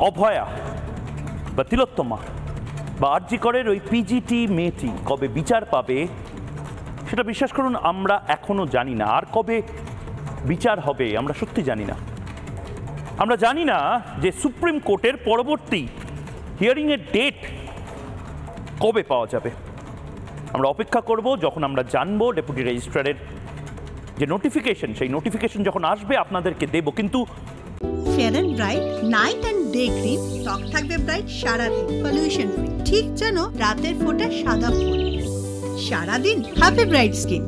অভয়া বা তিলোত্তমা বা আরজি করের ওই পিজিটি মেয়েটি কবে বিচার পাবে সেটা বিশ্বাস করুন আমরা এখনো জানি না। আর কবে বিচার হবে আমরা সত্যি জানি না। আমরা জানি না যে সুপ্রিম কোর্টের পরবর্তী হিয়ারিংয়ের ডেট কবে পাওয়া যাবে। আমরা অপেক্ষা করব যখন আমরা জানবো ডেপুটি রেজিস্ট্রারের যে নোটিফিকেশন, সেই নোটিফিকেশন যখন আসবে আপনাদেরকে দেব। কিন্তু fair and bright night and day cream ত্বক থাকবে ব্রাইট সারাদিন, পলিউশন ফ্রি, ঠিক যেন রাতের ফোঁটা সাদা ফুল। সারাদিন হ্যাপি ব্রাইট স্কিন।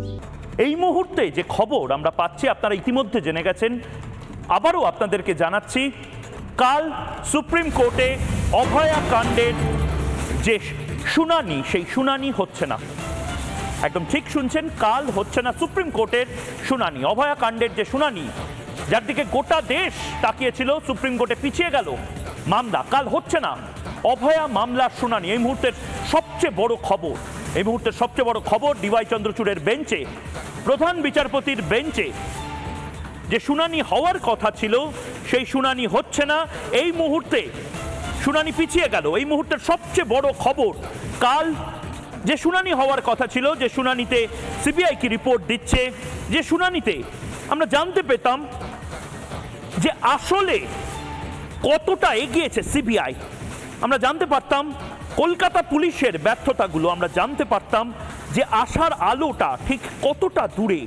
এই মুহূর্তে যে খবর আমরা পাচ্ছি আপনারা ইতিমধ্যে জেনে গেছেন, আবারও আপনাদেরকে জানাচ্ছি, কাল সুপ্রিম কোর্টে অভয়া কাণ্ডের যে শুনানি, সেই শুনানি হচ্ছে না। একদম ঠিক শুনছেন, কাল হচ্ছে না সুপ্রিম কোর্টের শুনানি। অভয়া কাণ্ডের যে শুনানি, যার দিকে গোটা দেশ তাকিয়েছিল, সুপ্রিম কোর্টে পিছিয়ে গেল মামলা, কাল হচ্ছে না অভয়া মামলার শুনানি। এই মুহূর্তের সবচেয়ে বড় খবর, এই মুহূর্তের সবচেয়ে বড় খবর, ডিওয়াই চন্দ্রচূড়ের বেঞ্চে, প্রধান বিচারপতির বেঞ্চে যে শুনানি হওয়ার কথা ছিল সেই শুনানি হচ্ছে না। এই মুহূর্তে শুনানি পিছিয়ে গেল। এই মুহূর্তের সবচেয়ে বড় খবর, কাল যে শুনানি হওয়ার কথা ছিল, যে শুনানিতে সিবিআই কি রিপোর্ট দিচ্ছে, যে শুনানিতে আমরা জানতে পেতাম যে আসলে কতটা এগিয়েছে সিবিআই, আমরা জানতে পারতাম কলকাতা পুলিশের ব্যর্থতাগুলো, আমরা জানতে পারতাম যে আশার আলোটা ঠিক কতটা দূরে।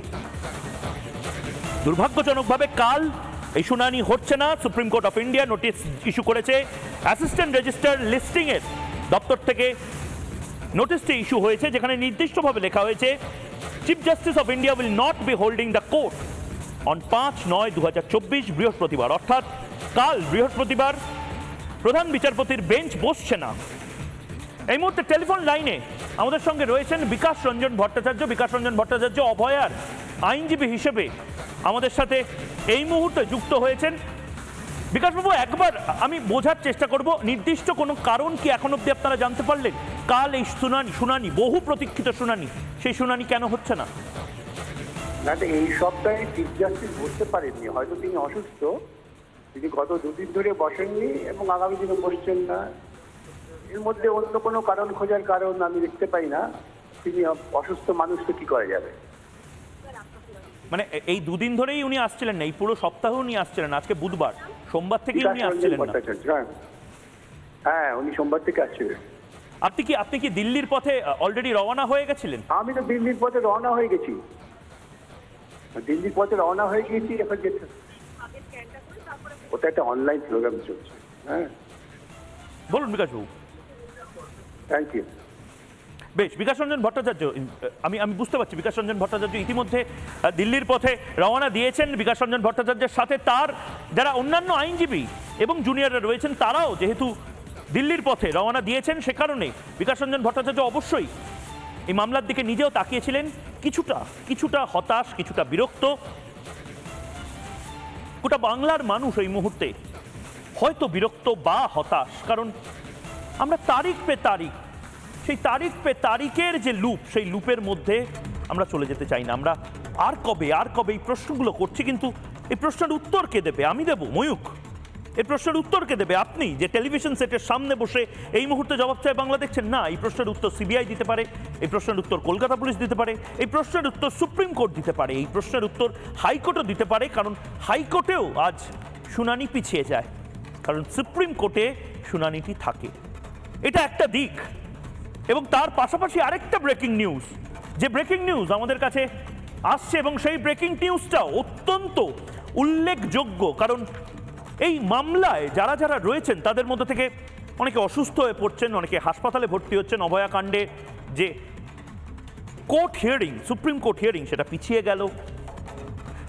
দুর্ভাগ্যজনকভাবে কাল এই শুনানি হচ্ছে না। Supreme Court of India notice issue করেছে, অ্যাসিস্ট্যান্ট রেজিস্ট্রার লিস্টিংয়ের দপ্তর থেকে নোটিশটি ইস্যু হয়েছে, যেখানে নির্দিষ্টভাবে লেখা হয়েছে, chief justice of India will not be holding the court on 5/9/2024 বৃহস্পতিবার। অর্থাৎ কাল বৃহস্পতিবার প্রধান বিচারপতির বেঞ্চ বসছে না। এই মুহূর্তে টেলিফোন লাইনে আমাদের সঙ্গে রয়েছেন বিকাশ রঞ্জন ভট্টাচার্য। বিকাশ রঞ্জন ভট্টাচার্য অভয়ার আইনজীবী হিসেবে আমাদের সাথে এই মুহূর্তে যুক্ত হয়েছেন। বিকাশবাবু, একবার আমি বোঝার চেষ্টা করব, নির্দিষ্ট কোনো কারণ কি এখন অবধি আপনারা জানতে পারলেন? কাল এই শুনানি বহু প্রতীক্ষিত শুনানি, সেই শুনানি কেন হচ্ছে না? না, এই সপ্তাহে চিফ জাস্টিস বসতে পারেননি, হয়তো তিনি অসুস্থ, তিনি গত দুদিন ধরে বসেননি এবং আগামী দিনে বসছেন না। এর মধ্যে অন্য কোনো কারণ খোঁজার কারণ আমি দেখতে পাই না। তিনি অসুস্থ মানুষকে কি করা যাবে? মানে এই দুদিন ধরেই উনি আসছিলেন না, এই পুরো সপ্তাহ উনি আসছিলেন, আজকে বুধবার, সোমবার থেকে উনি আসছিলেন না। হ্যাঁ, উনি সোমবার থেকে আসছিলেন। আপনি কি দিল্লির পথে অলরেডি রওনা হয়ে গেছিলেন? আমি তো দিল্লির পথে রওনা হয়ে গেছি, এখন যেতে ওটা একটা অনলাইন প্রোগ্রাম চলছে। হ্যাঁ, বলুন বিকাশবাবু। Thank you. বেশ, বিকাশ রঞ্জন ভট্টাচার্য, আমি বুঝতে পারছি বিকাশ রঞ্জন ভট্টাচার্য ইতিমধ্যে দিল্লির পথে রওনা দিয়েছেন। বিকাশ রঞ্জন ভট্টাচার্যের সাথে তার যারা অন্যান্য আইনজীবী এবং জুনিয়ররা রয়েছেন, তারাও যেহেতু দিল্লির পথে রওনা দিয়েছেন, সে কারণে বিকাশ রঞ্জন ভট্টাচার্য অবশ্যই এই মামলার দিকে নিজেও তাকিয়েছিলেন, কিছুটা হতাশ, কিছুটা বিরক্ত। গোটা বাংলার মানুষ এই মুহূর্তে হয়তো বিরক্ত বা হতাশ, কারণ আমরা তারিখ পে তারিখের যে লুপ, সেই লুপের মধ্যে আমরা চলে যেতে চাই না। আমরা আর কবে এই প্রশ্নগুলো করছি, কিন্তু এই প্রশ্নের উত্তর কে দেবে? আমি দেব, ময়ূক। এই প্রশ্নের উত্তর কে দেবে? আপনি যে টেলিভিশন সেটের সামনে বসে এই মুহূর্তে জবাব চায় বাংলা দেখছেন না, এই প্রশ্নের উত্তর সিবিআই দিতে পারে, এই প্রশ্নের উত্তর কলকাতা পুলিশ দিতে পারে, এই প্রশ্নের উত্তর সুপ্রিম কোর্ট দিতে পারে, এই প্রশ্নের উত্তর হাইকোর্টও দিতে পারে, কারণ হাইকোর্টেও আজ শুনানি পিছিয়ে যায়, কারণ সুপ্রিম কোর্টে শুনানিটি থাকে। এটা একটা দিক, এবং তার পাশাপাশি আরেকটা ব্রেকিং নিউজ, যে ব্রেকিং নিউজ আমাদের কাছে আসছে, এবং সেই ব্রেকিং নিউজটা অত্যন্ত উল্লেখযোগ্য, কারণ এই মামলায় যারা যারা রয়েছেন তাদের মধ্যে থেকে অনেকে অসুস্থ হয়ে পড়ছেন, অনেকে হাসপাতালে ভর্তি হচ্ছেন। অভয়া কাণ্ডে যে court hearing, supreme court hearing, সেটা পিছিয়ে গেল।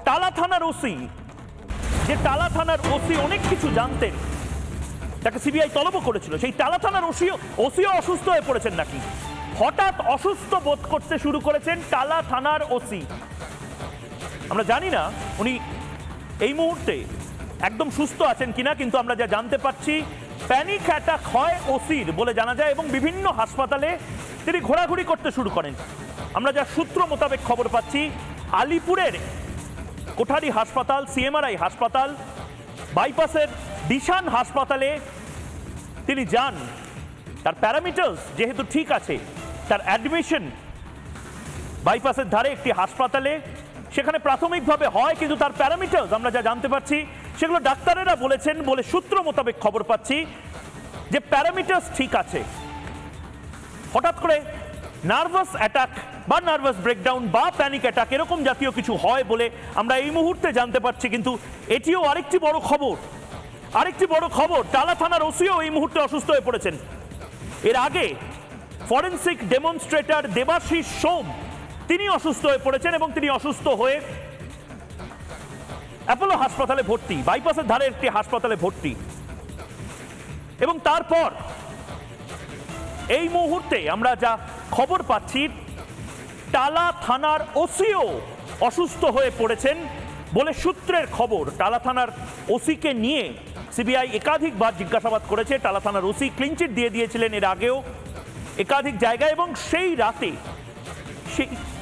টালা থানার ওসি অনেক কিছু জানতেন, তাকে সিবিআই তলবও করেছিল, সেই টালা থানার ওসিও অসুস্থ হয়ে পড়েছেন নাকি? হঠাৎ অসুস্থ বোধ করতে শুরু করেছেন টালা থানার ওসি। আমরা জানি না উনি এই মুহূর্তে একদম সুস্থ আছেন কিনা, কিন্তু আমরা যা জানতে পারছি, প্যানিক অ্যাটাক হয় ওসির বলে জানা যায়, এবং বিভিন্ন হাসপাতালে তিনি ঘোরাঘুরি করতে শুরু করেন। আমরা যা সূত্র মোতাবেক খবর পাচ্ছি, আলিপুরের কোঠারি হাসপাতাল, সিএমআরআই হাসপাতাল, বাইপাসের ডিশান হাসপাতালে তিনি যান, তার প্যারামিটার্স যেহেতু ঠিক আছে, তার অ্যাডমিশন বাইপাসের ধারে একটি হাসপাতালে সেখানে প্রাথমিকভাবে হয়, কিন্তু তার প্যারামিটার্স আমরা যা জানতে পারছি সেগুলো ডাক্তারেরা বলেছেন বলে সূত্র মোতাবেক খবর পাচ্ছি যে প্যারামিটার্স ঠিক আছে। হঠাৎ করে নার্ভাস অ্যাটাক বা নার্ভাস ব্রেকডাউন বা প্যানিক অ্যাটাক এরকম জাতীয় কিছু হয় বলে আমরা এই মুহূর্তে জানতে পারছি। কিন্তু এটিও আরেকটি বড় খবর, টালা থানার ওসিও এই মুহূর্তে অসুস্থ হয়ে পড়েছেন। এর আগে ফরেন্সিক ডেমনস্ট্রেটর দেবাশিস সোম তিনি অসুস্থ হয়ে পড়েছেন এবং তিনি অসুস্থ হয়ে অ্যাপোলো হাসপাতালে ভর্তি, বাইপাসের ধারে একটি হাসপাতালে ভর্তি। এবং তারপর এই মুহূর্তে আমরা যা খবর পাচ্ছি টালা থানার ওসিও অসুস্থ হয়ে পড়েছেন বলে সূত্রের খবর। টালা থানার ওসিকে নিয়ে সিবিআই একাধিকবার জিজ্ঞাসাবাদ করেছে। টালা থানার ওসি ক্লিনচিট দিয়ে দিয়েছিলেন এর আগেও একাধিক জায়গায়, এবং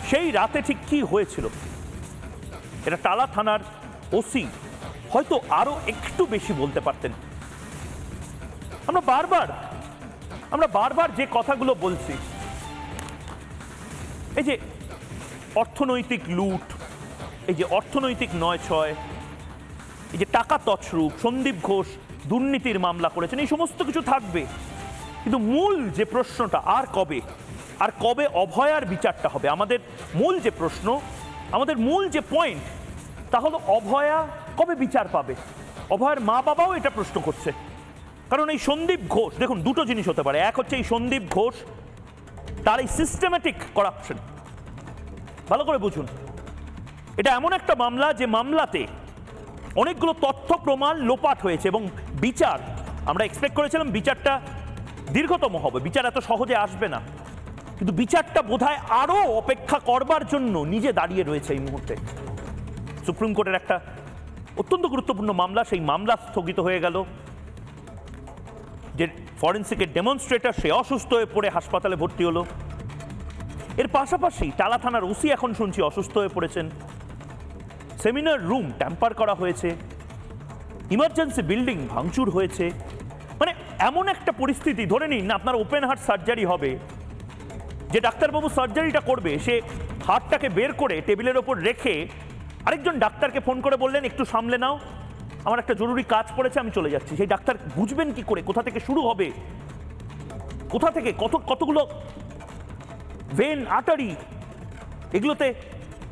সেই রাতে ঠিক কি হয়েছিল এটা টালা থানার ওসি হয়তো আরো একটু বেশি বলতে পারতেন। আমরা বারবার যে কথাগুলো বলছি, এই যে অর্থনৈতিক লুট, এই যে অর্থনৈতিক নয়-ছয়, এই যে টাকা তছরূপ, সন্দীপ ঘোষ দুর্নীতির মামলা করেছেন, এই সমস্ত কিছু থাকবে, কিন্তু মূল যে প্রশ্নটা আর কবে অভয়ার বিচারটা হবে, আমাদের মূল যে প্রশ্ন, আমাদের মূল যে পয়েন্ট, তা হলো অভয়া কবে বিচার পাবে। অভয়ার মা বাবাও এটা প্রশ্ন করছে, কারণ এই সন্দীপ ঘোষ, দেখুন দুটো জিনিস হতে পারে। এক হচ্ছে এই সন্দীপ ঘোষ তার এই সিস্টেম্যাটিক করাপশন, ভালো করে বুঝুন, এটা এমন একটা মামলা যে মামলাতে অনেকগুলো তথ্য প্রমাণ লোপাট হয়েছে এবং বিচার, আমরা এক্সপেক্ট করেছিলাম বিচারটা দীর্ঘতম হবে, বিচার এত সহজে আসবে না, কিন্তু বিচারটা বোধহয় আরো অপেক্ষা করবার জন্য নিজে দাঁড়িয়ে রয়েছে এই মুহূর্তে। সুপ্রিম কোর্টের একটা অত্যন্ত গুরুত্বপূর্ণ মামলা, সেই মামলা স্থগিত হয়ে গেল। যে ফরেন্সিকের ডেমনস্ট্রেটর সে অসুস্থ হয়ে পড়ে হাসপাতালে ভর্তি হলো। এর পাশাপাশি টালা থানার ওসি এখন শুনছি অসুস্থ হয়ে পড়েছেন। সেমিনার রুম ট্যাম্পার করা হয়েছে, ইমার্জেন্সি বিল্ডিং ভাঙচুর হয়েছে। মানে এমন একটা পরিস্থিতি, ধরে নিন আপনার ওপেন হার্ট সার্জারি হবে, যে ডাক্তারবাবু সার্জারিটা করবে সে হার্টটাকে বের করে টেবিলের ওপর রেখে আরেকজন ডাক্তারকে ফোন করে বললেন একটু সামলে নাও, আমার একটা জরুরি কাজ পড়েছে, আমি চলে যাচ্ছি। সেই ডাক্তার বুঝবেন কি করে কোথা থেকে শুরু হবে, কোথা থেকে কতগুলো ভেন, আর্টারি, এগুলোতে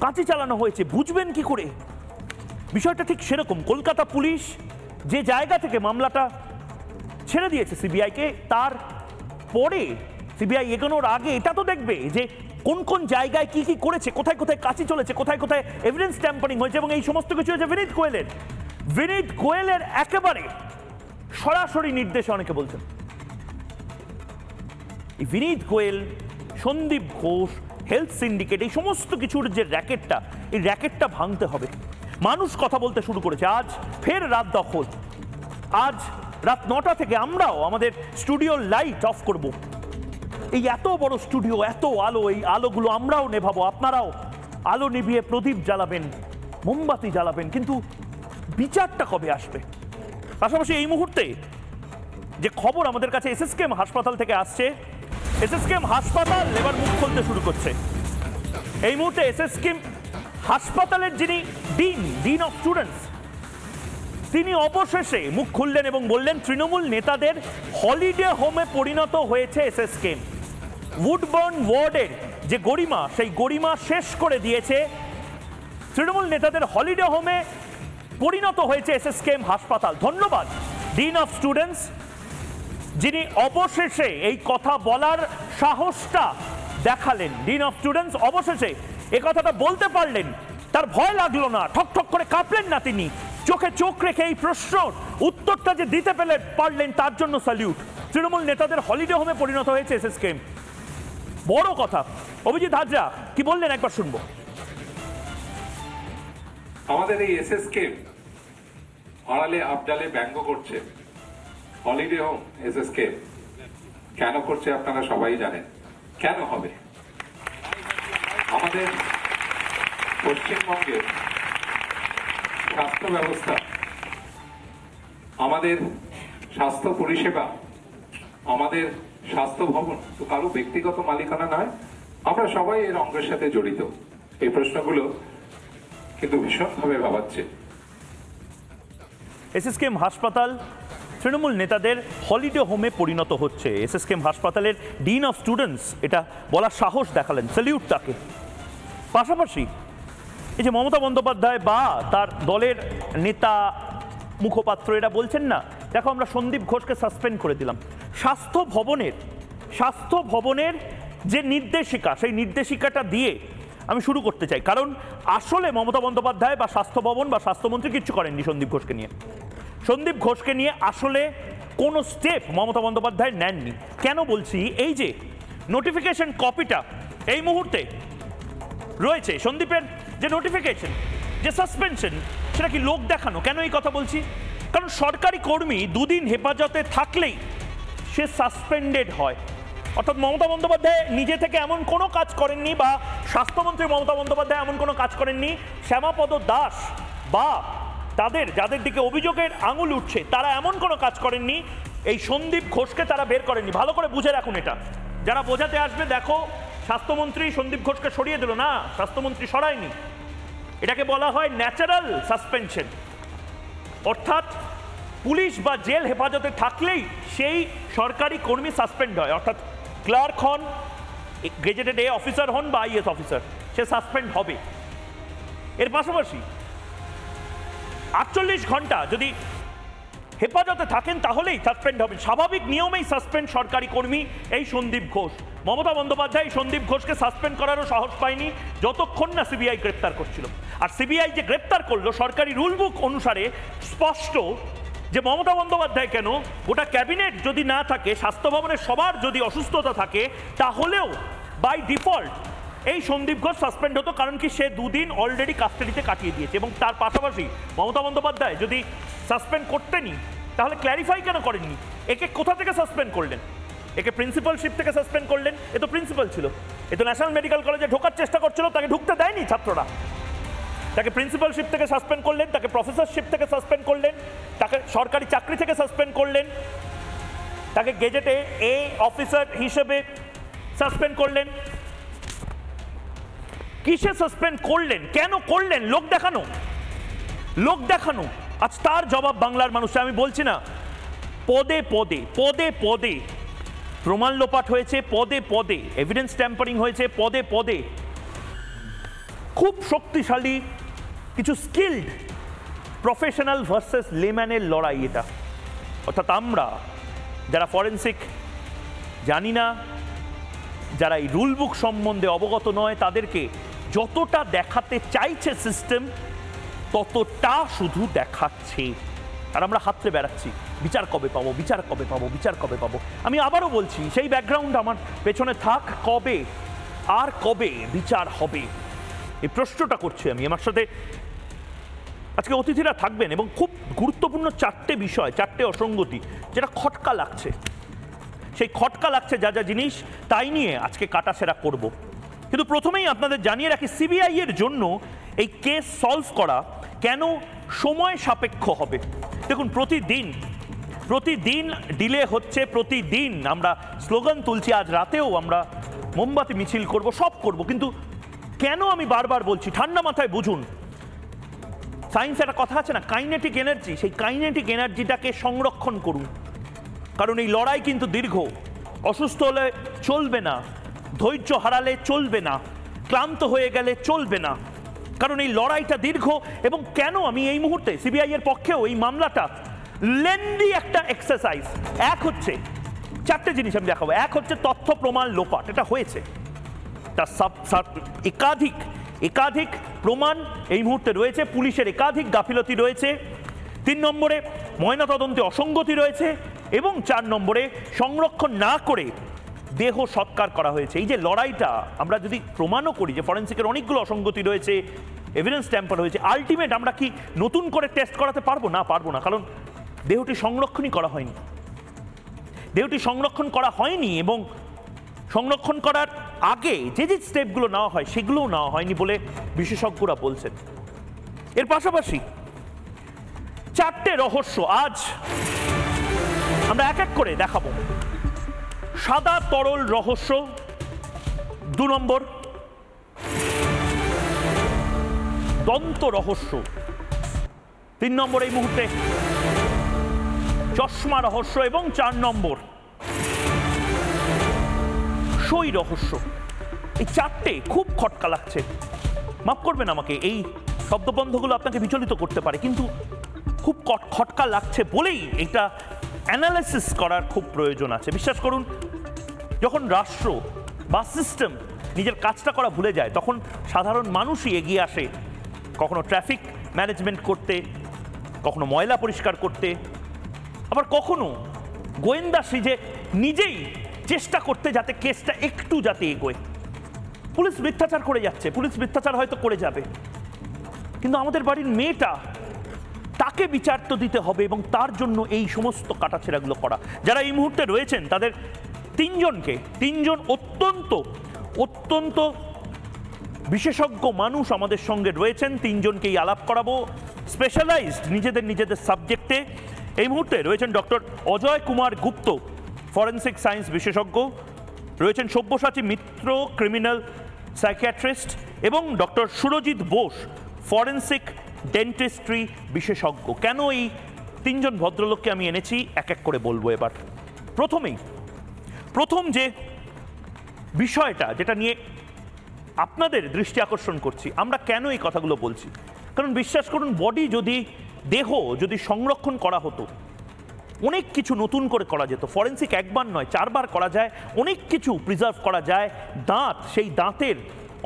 কাঁচি চালানো হয়েছে, বুঝবেন কি করে? বিষয়টা ঠিক সেরকম। কলকাতা পুলিশ যে জায়গা থেকে মামলাটা ছেড়ে দিয়েছে সিবিআইকে, তার পরে সিবিআই এগোনোর আগে এটা তো দেখবে যে কোন কোন জায়গায় কি কি করেছে, কোথায় কোথায় কাঁচি চলেছে, কোথায় কোথায় এভিডেন্স ট্যাম্পারিং হয়েছে, এবং এই সমস্ত কিছু হয়েছে বিনীত গোয়েলের একেবারে সরাসরি নির্দেশে। অনেকে বলছেন বিনীত গোয়েল, সন্দীপ ঘোষ, হেলথ সিন্ডিকেট, এই সমস্ত কিছুর যে র্যাকেটটা, এই র্যাকেটটা ভাঙতে হবে। মানুষ কথা বলতে শুরু করেছে। আজ ফের রাত দখল, আজ রাত 9টা থেকে আমরাও আমাদের স্টুডিওর লাইট অফ করব। এই এত বড় স্টুডিও, এত আলো, এই আলোগুলো আমরাও নেভাবো, আপনারাও আলো নিভিয়ে প্রদীপ জ্বালাবেন, মোমবাতি জ্বালাবেন, কিন্তু বিচারটা কবে আসবে? পাশাপাশি এই মুহূর্তে যে খবর আমাদের কাছে এসএসকেএম হাসপাতাল থেকে আসছে, এসএসকেএম হাসপাতাল এবার মুখ খুলতে শুরু করছে। এই মুহূর্তে এসএসকেএম হাসপাতালের যিনি ডিন অফ স্টুডেন্টস, তিনি অবশেষে মুখ খুললেন এবং বললেন তৃণমূল নেতাদের হলিডে হোমে পরিণত হয়েছে এসএসকেএম। উডবার্ন ওয়ার্ডের যে গরিমা, সেই গরিমা শেষ করে দিয়েছে। তৃণমূল নেতাদের হলিডে হোমে পরিণত হয়েছে এসএসকেএম হাসপাতাল। ধন্যবাদ ডিন অফ স্টুডেন্টস, যিনি অবশেষে এই কথা বলার সাহসটা দেখালেন। ডিন অফ স্টুডেন্টস অবশেষে এই কথাটা বলতে পারলেন, তার ভয় লাগলো না, ঠকঠক করে কাঁপলেন না, তিনি চোখে চোখ রেখে এই প্রশ্নের উত্তরটা যে দিতে পারলেন, তার জন্য স্যালিউট। তৃণমূল নেতাদের হলিডে হোমে পরিণত হয়েছে এসএসকেএম, বড় কথা। অভিজিৎ হাজরা কি বললেন একবার শুনবো। আমাদের এই এসএসকেএম আড়ালে আবডালে ব্যঙ্গ করছে, হলিডে হোম এসএসকেএম কেন করছে আপনারা সবাই জানেন। কেন হবে? আমাদের পশ্চিমবঙ্গের স্বাস্থ্য ব্যবস্থা, আমাদের স্বাস্থ্য পরিষেবা আমাদের স্বাস্থ্য ভবন তো কারো ব্যক্তিগত মালিকানা নয়, আমরা সবাই এর অঙ্গের সাথে জড়িত। এই প্রশ্নগুলো কিন্তু ভীষণভাবে ভাবাচ্ছে। এসএসকেএম হাসপাতাল তৃণমূল নেতাদের হলিডে হোমে পরিণত হচ্ছে। এসএসকেএম হাসপাতালের ডিন অফ স্টুডেন্টস এটা বলার সাহস দেখালেন, স্যালিউট তাকে। পাশাপাশি এই যে মমতা বন্দ্যোপাধ্যায় বা তার দলের নেতা মুখপাত্র এরা বলছেন না, দেখো আমরা সন্দীপ ঘোষকে সাসপেন্ড করে দিলাম। স্বাস্থ্য ভবনের যে নির্দেশিকা, সেই নির্দেশিকাটা দিয়ে আমি শুরু করতে চাই, কারণ আসলে মমতা বন্দ্যোপাধ্যায় বা স্বাস্থ্য ভবন বা স্বাস্থ্যমন্ত্রী কিচ্ছু করেননি সন্দীপ ঘোষকে নিয়ে। সন্দীপ ঘোষকে নিয়ে আসলে কোনো স্টেপ মমতা বন্দ্যোপাধ্যায় নেননি। কেন বলছি, এই যে নোটিফিকেশন কপিটা এই মুহূর্তে রয়েছে, সন্দীপের যে নোটিফিকেশন, যে সাসপেনশন, সেটা কি লোক দেখানো? কেন এই কথা বলছি? কারণ সরকারি কর্মী দুদিন হেফাজতে থাকলেই সে সাসপেন্ডেড হয়। অর্থাৎ মমতা বন্দ্যোপাধ্যায় নিজে থেকে এমন কোনো কাজ করেননি, বা স্বাস্থ্যমন্ত্রী মমতা বন্দ্যোপাধ্যায় এমন কোনো কাজ করেননি, শ্যামাপদ দাস বা যাদের দিকে অভিযোগের আঙুল উঠছে তারা এমন কোনো কাজ করেননি, এই সন্দীপ ঘোষকে তারা বের করেননি। ভালো করে বুঝে রাখুন এটা, যারা বোঝাতে আসবে দেখো স্বাস্থ্যমন্ত্রী সন্দীপ ঘোষকে সরিয়ে দিল, না, স্বাস্থ্যমন্ত্রী সরায়নি। এটাকে বলা হয় ন্যাচারাল সাসপেনশন। অর্থাৎ পুলিশ বা জেল হেফাজতে থাকলেই সেই সরকারি কর্মী সাসপেন্ড হয়। অর্থাৎ ক্লার্ক হন, গেজেটেড এ অফিসার হন বা আইএস অফিসার, সে সাসপেন্ড হবে। এর পাশাপাশি 48 ঘন্টা যদি হেফাজতে থাকেন তাহলেই সাসপেন্ড হবে। স্বাভাবিক নিয়মেই সাসপেন্ড সরকারি কর্মী এই সন্দীপ ঘোষ। মমতা বন্দ্যোপাধ্যায় সন্দীপ ঘোষকে সাসপেন্ড করারও সাহস পায়নি যতক্ষণ না সিবিআই গ্রেপ্তার করছিল। আর সিবিআই যে গ্রেপ্তার করলো, সরকারি রুল বুক অনুসারে স্পষ্ট যে মমতা বন্দ্যোপাধ্যায় কেন, গোটা ক্যাবিনেট যদি না থাকে, স্বাস্থ্য ভবনের সবার যদি অসুস্থতা থাকে, তাহলেও বাই ডিফল্ট এই সন্দীপ ঘোষ সাসপেন্ড হতো। কারণ কি, সে দুদিন অলরেডি কাস্টাডিতে কাটিয়ে দিয়েছে। এবং তার পাশাপাশি মমতা বন্দ্যোপাধ্যায় যদি সাসপেন্ড করতেনি তাহলে ক্ল্যারিফাই কেন করেননি? একে কোথা থেকে সাসপেন্ড করলেন? একে প্রিন্সিপালশিপ থেকে সাসপেন্ড করলেন। এ তো প্রিন্সিপাল ছিল, এ তো ন্যাশনাল মেডিকেল কলেজে ঢোকার চেষ্টা করছিল, তাকে ঢুকতে দেয়নি ছাত্ররা। তাকে প্রিন্সিপালশিপ থেকে সাসপেন্ড করলেন, তাকে প্রফেসরশিপ থেকে সাসপেন্ড করলেন, তাকে সরকারি চাকরি থেকে সাসপেন্ড করলেন, তাকে গেজেটে এ অফিসার হিসেবে সাসপেন্ড করলেন। কিসে সাসপেন্ড করলেন, কেন করলেন? লোক দেখানো। আজ তার জবাব বাংলার মানুষ। আমি বলছি না, পদে পদে প্রমাণ লোপাট হয়েছে, পদে এভিডেন্স ট্যাম্পারিং হয়েছে, পদে খুব শক্তিশালী কিছু স্কিল্ড প্রফেশনাল ভার্সেস লেম্যানের লড়াই এটা। অর্থাৎ আমরা যারা ফরেন্সিক জানি না, যারা এই রুল বুক সম্বন্ধে অবগত নয়, তাদেরকে যতটা দেখাতে চাইছে সিস্টেম, ততটা শুধু দেখাচ্ছে। আর আমরা হাতড়ে বেড়াচ্ছি, বিচার কবে পাবো। আমি আবারও বলছি, সেই ব্যাকগ্রাউন্ড আমার পেছনে থাক, কবে বিচার হবে, এই প্রশ্নটা করছি আমি। আমার সাথে আজকে অতিথিরা থাকবেন এবং খুব গুরুত্বপূর্ণ 4টে বিষয়, 4টে অসঙ্গতি যেটা খটকা লাগছে, সেই খটকা লাগছে যা জিনিস, তাই নিয়ে আজকে কাটাছেড়া করব। কিন্তু প্রথমেই আপনাদের জানিয়ে রাখি, সিবিআই এর জন্য এই কেস সলভ করা কেন সময় সাপেক্ষ হবে। দেখুন, প্রতিদিন ডিলে হচ্ছে, প্রতিদিন আমরা স্লোগান তুলছি, আজ রাতেও আমরা মোমবাতি মিছিল করব, সব করব, কিন্তু কেন আমি বারবার বলছি, ঠান্ডা মাথায় বুঝুন। সায়েন্স একটা কথা আছে না, কাইনেটিক এনার্জি, সেই কাইনেটিক এনার্জিটাকে সংরক্ষণ করুন। কারণ এই লড়াই কিন্তু দীর্ঘ, অসুস্থ হলে চলবে না, ধৈর্য হারালে চলবে না, ক্লান্ত হয়ে গেলে চলবে না, কারণ এই লড়াইটা দীর্ঘ। এবং কেন আমি এই মুহূর্তে সিবিআই এর পক্ষেও এই মামলাটা লেন্দি একটা এক্সারসাইজ। এক হচ্ছে 4টে জিনিস আমি দেখাবো। এক হচ্ছে তথ্য প্রমাণ লোপাট, এটা হয়েছে, তার একাধিক প্রমাণ এই মুহূর্তে রয়েছে, পুলিশের একাধিক গাফিলতি রয়েছে। 3 নম্বরে ময়নাতদন্তে অসঙ্গতি রয়েছে, এবং 4 নম্বরে সংরক্ষণ না করে দেহ সৎকার করা হয়েছে। এই যে লড়াইটা আমরা যদি প্রমাণও করি যে ফরেন্সিকের অনেকগুলো অসঙ্গতি রয়েছে, এভিডেন্স ট্যাম্পার হয়েছে, আলটিমেট আমরা কি নতুন করে টেস্ট করাতে পারবো না, কারণ দেহটি সংরক্ষণই করা হয়নি। এবং সংরক্ষণ করার আগে যে স্টেপগুলো নেওয়া হয় সেগুলোও নেওয়া হয়নি বলে বিশেষজ্ঞরা বলছেন। এর পাশাপাশি 4টে রহস্য আজ আমরা এক এক করে দেখাবো। সাদা তরল রহস্য 2 নম্বর, দন্ত রহস্য 3 নম্বর এই মুহূর্তে, চশমা রহস্য এবং 4 নম্বর সই রহস্য। এই 4টে খুব খটকা লাগছে, মাফ করবেন আমাকে, এই শব্দবন্ধগুলো আপনাকে বিচলিত করতে পারে, কিন্তু খুব খটকা লাগছে বলেই এটা অ্যানালাইসিস করার খুব প্রয়োজন আছে। বিশ্বাস করুন, যখন রাষ্ট্র বা সিস্টেম নিজের কাজটা করা ভুলে যায়, তখন সাধারণ মানুষই এগিয়ে আসে, কখনো ট্রাফিক ম্যানেজমেন্ট করতে, কখনো ময়লা পরিষ্কার করতে, আবার কখনো গোয়েন্দা সেজে নিজেই চেষ্টা করতে যাতে কেসটা একটু যাতে এগোয়। পুলিশ মিথ্যাচার করে যাচ্ছে, পুলিশ মিথ্যাচার হয়তো করে যাবে, কিন্তু আমাদের বাড়ির মেয়েটা, তাকে বিচার তো দিতে হবে, এবং তার জন্য এই সমস্ত কাটাছেড়াগুলো করা। যারা এই মুহূর্তে রয়েছেন তাদের 3জন অত্যন্ত অত্যন্ত বিশেষজ্ঞ মানুষ আমাদের সঙ্গে রয়েছেন। 3জনকেই আলাপ করাবো, স্পেশালাইজড নিজেদের সাবজেক্টে। এই মুহূর্তে রয়েছেন ডক্টর অজয় কুমার গুপ্ত, ফরেন্সিক সায়েন্স বিশেষজ্ঞ, রয়েছেন সব্যসাচী মিত্র, ক্রিমিনাল সাইকিয়াট্রিস্ট, এবং doctor Surajit Bose, forensic dentistry বিশেষজ্ঞ। কেন এই 3জন ভদ্রলোককে আমি এনেছি এক এক করে বলবো। এবার প্রথম যে বিষয়টা যেটা নিয়ে আপনাদের দৃষ্টি আকর্ষণ করছি, আমরা কেন এই কথাগুলো বলছি, কারণ বিশ্বাস করুন, দেহ যদি সংরক্ষণ করা হতো, অনেক কিছু নতুন করে করা যেত। ফরেন্সিক একবার নয় 4 বার করা যায়, অনেক কিছু প্রিজার্ভ করা যায়। দাঁত, সেই দাঁতের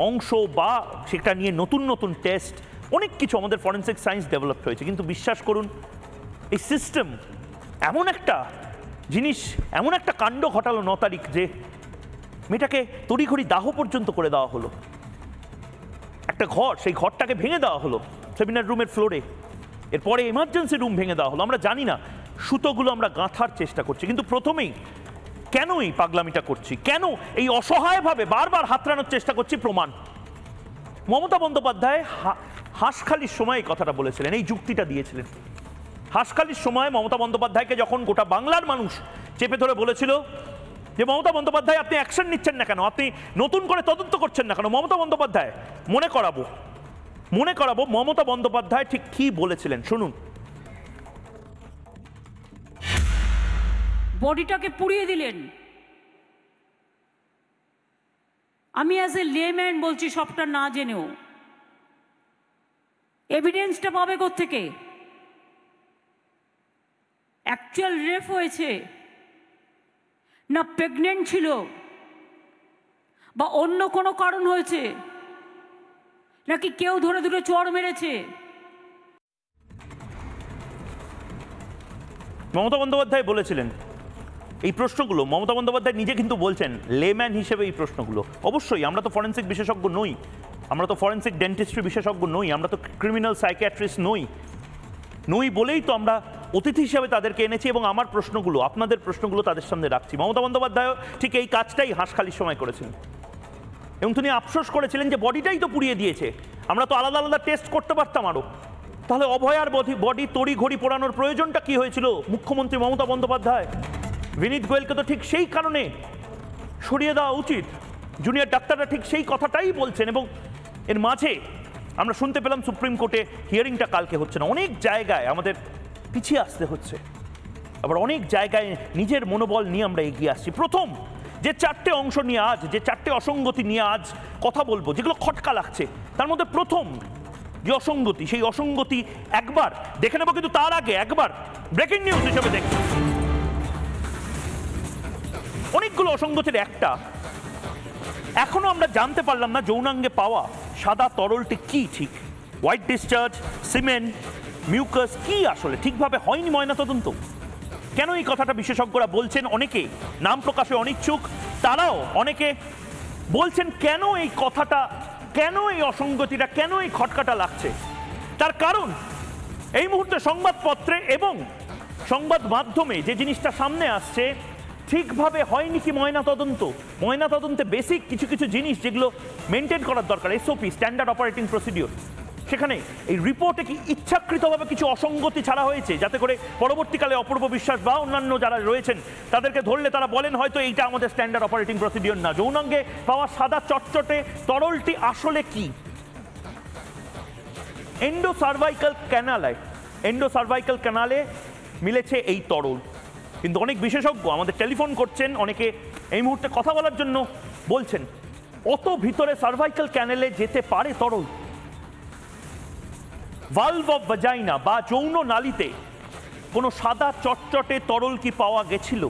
অংশ বা সেটা নিয়ে নতুন নতুন টেস্ট, অনেক কিছু আমাদের ফরেন্সিক সায়েন্স ডেভেলপ হয়েছে। কিন্তু বিশ্বাস করুন, এই সিস্টেম এমন একটা জিনিস, এমন একটা কাণ্ড ঘটালো 9 তারিখ, যে মেয়েটাকে তড়িঘড়ি দাহ পর্যন্ত করে দেওয়া হলো। একটা ঘর, সেই ঘরটাকে ভেঙে দেওয়া হলো সেমিনার রুমের ফ্লোরে, এরপরে এমার্জেন্সি রুম ভেঙে দেওয়া হলো। আমরা জানি না, সুতোগুলো আমরা গাঁথার চেষ্টা করছি, কিন্তু প্রথমেই কেন এই পাগলামিটা করছি, কেন এই অসহায়ভাবে বারবার হাতড়ানোর চেষ্টা করছি প্রমাণ। মমতা বন্দ্যোপাধ্যায় হাঁসখালির সময় এই কথাটা বলেছিলেন, এই যুক্তিটা দিয়েছিলেন। হাঁসখালির সময় মমতা বন্দ্যোপাধ্যায়কে যখন গোটা বাংলার মানুষ চেপে ধরে বলেছিল যে মমতা বন্দ্যোপাধ্যায় আপনি অ্যাকশন নিচ্ছেন না কেন, আপনি নতুন করে তদন্ত করছেন না কেন, মমতা বন্দ্যোপাধ্যায় মনে করাবো মমতা বন্দ্যোপাধ্যায় ঠিক কি বলেছিলেন, শুনুন। বডিটাকে পুড়িয়ে দিলেন। আমি অ্যাজ এ লেম্যান বলছি, সবটা না জেনেও। এভিডেন্সটা পাবে কোত্থেকে? অ্যাকচুয়াল রেপ হয়েছে না প্রেগনেন্ট ছিল বা অন্য কোনো কারণ হয়েছে, নাকি কেউ ধরে ধরে চড় মেরেছে? মমতা বন্দ্যোপাধ্যায় বলেছিলেন এই প্রশ্নগুলো। মমতা বন্দ্যোপাধ্যায় নিজে কিন্তু বলছেন লেম্যান হিসেবে এই প্রশ্নগুলো। অবশ্যই আমরা তো ফরেন্সিক বিশেষজ্ঞ নই, আমরা তো ফরেন্সিক ডেন্টিস্ট্রি বিশেষজ্ঞ নই, আমরা তো ক্রিমিনাল সাইকিয়াট্রিস্ট নই বলেই তো আমরা অতিথি হিসেবে তাদেরকে এনেছি, এবং আমার প্রশ্নগুলো, আপনাদের প্রশ্নগুলো তাদের সামনে রাখছি। মমতা বন্দ্যোপাধ্যায় ঠিক এই কাজটাই হাঁসখালির সময় করেছেন, এবং তিনি আফসোস করেছিলেন যে বডিটাই তো পুড়িয়ে দিয়েছে, আমরা তো আলাদা আলাদা টেস্ট করতে পারতাম আরও, তাহলে অভয়ার বডি তড়ি ঘড়ি পোড়ানোর প্রয়োজনটা কি হয়েছিল? মুখ্যমন্ত্রী মমতা বন্দ্যোপাধ্যায় বিনীত গোয়েলকে তো ঠিক সেই কারণে সরিয়ে দেওয়া উচিত। জুনিয়র ডাক্তাররা ঠিক সেই কথাটাই বলছেন, এবং এর মাঝে আমরা শুনতে পেলাম সুপ্রিম কোর্টে হিয়ারিংটা কালকে হচ্ছে না। অনেক জায়গায় আমাদের পিছিয়ে আসতে হচ্ছে, আবার অনেক জায়গায় নিজের মনোবল নিয়ে আমরা এগিয়ে আসছি। প্রথম যে 4টে অংশ নিয়ে আজ, যে 4টে অসঙ্গতি নিয়ে আজ কথা বলবো, যেগুলো খটকা লাগছে, তার মধ্যে প্রথম যে অসঙ্গতি, সেই অসঙ্গতি একবার দেখে নেবো, কিন্তু তার আগে একবার ব্রেকিং নিউজ হিসেবে দেখি। অনেকগুলো অসঙ্গতির একটা, এখনো আমরা জানতে পারলাম না যৌনাঙ্গে পাওয়া সাদা তরলটি কি, ঠিক হোয়াইট ডিসচার্জ, সিমেন্ট, মিউকাস কি আসলে ঠিকভাবে হয়নি ময়নাতদন্ত। কেন এই কথাটা বিশেষজ্ঞরা বলছেন, অনেকে নাম প্রকাশে অনিচ্ছুক, তারাও অনেকে বলছেন কেন এই কথাটা, কেন এই অসঙ্গতিটা, কেন এই খটকাটা লাগছে। তার কারণ এই মুহূর্তে সংবাদপত্রে এবং সংবাদ মাধ্যমে যে জিনিসটা সামনে আসছে, ঠিকভাবে হয়নি কি ময়নাতদন্তে বেসিক কিছু জিনিস যেগুলো মেনটেন করার দরকার, এসওপি, স্ট্যান্ডার্ড অপারেটিং প্রসিডিওর, সেখানে এই রিপোর্টে কি ইচ্ছাকৃতভাবে কিছু অসঙ্গতি ছাড়া হয়েছে, যাতে করে পরবর্তীকালে অপূর্ব বিশ্বাস বা অন্যান্য যারা রয়েছেন তাদেরকে ধরলে তারা বলেন হয়তো এইটা আমাদের স্ট্যান্ডার্ড অপারেটিং প্রসিডিওর না? যৌনাঙ্গে পাওয়া সাদা চটচটে তরলটি আসলে কি? এন্ডোসার্ভাইকাল ক্যানালে মিলেছে এই তরল, কিন্তু অনেক বিশেষজ্ঞ আমাদের টেলিফোন করছেন, অনেকে এই মুহূর্তে কথা বলার জন্য বলছেন অত ভিতরে সার্ভাইকাল ক্যানেলে যেতে পারে তরল? ভালভ অফ ভাজাইনা বা যৌন নালীতে কোনো সাদা চটচটে তরল কি পাওয়া গেছিল?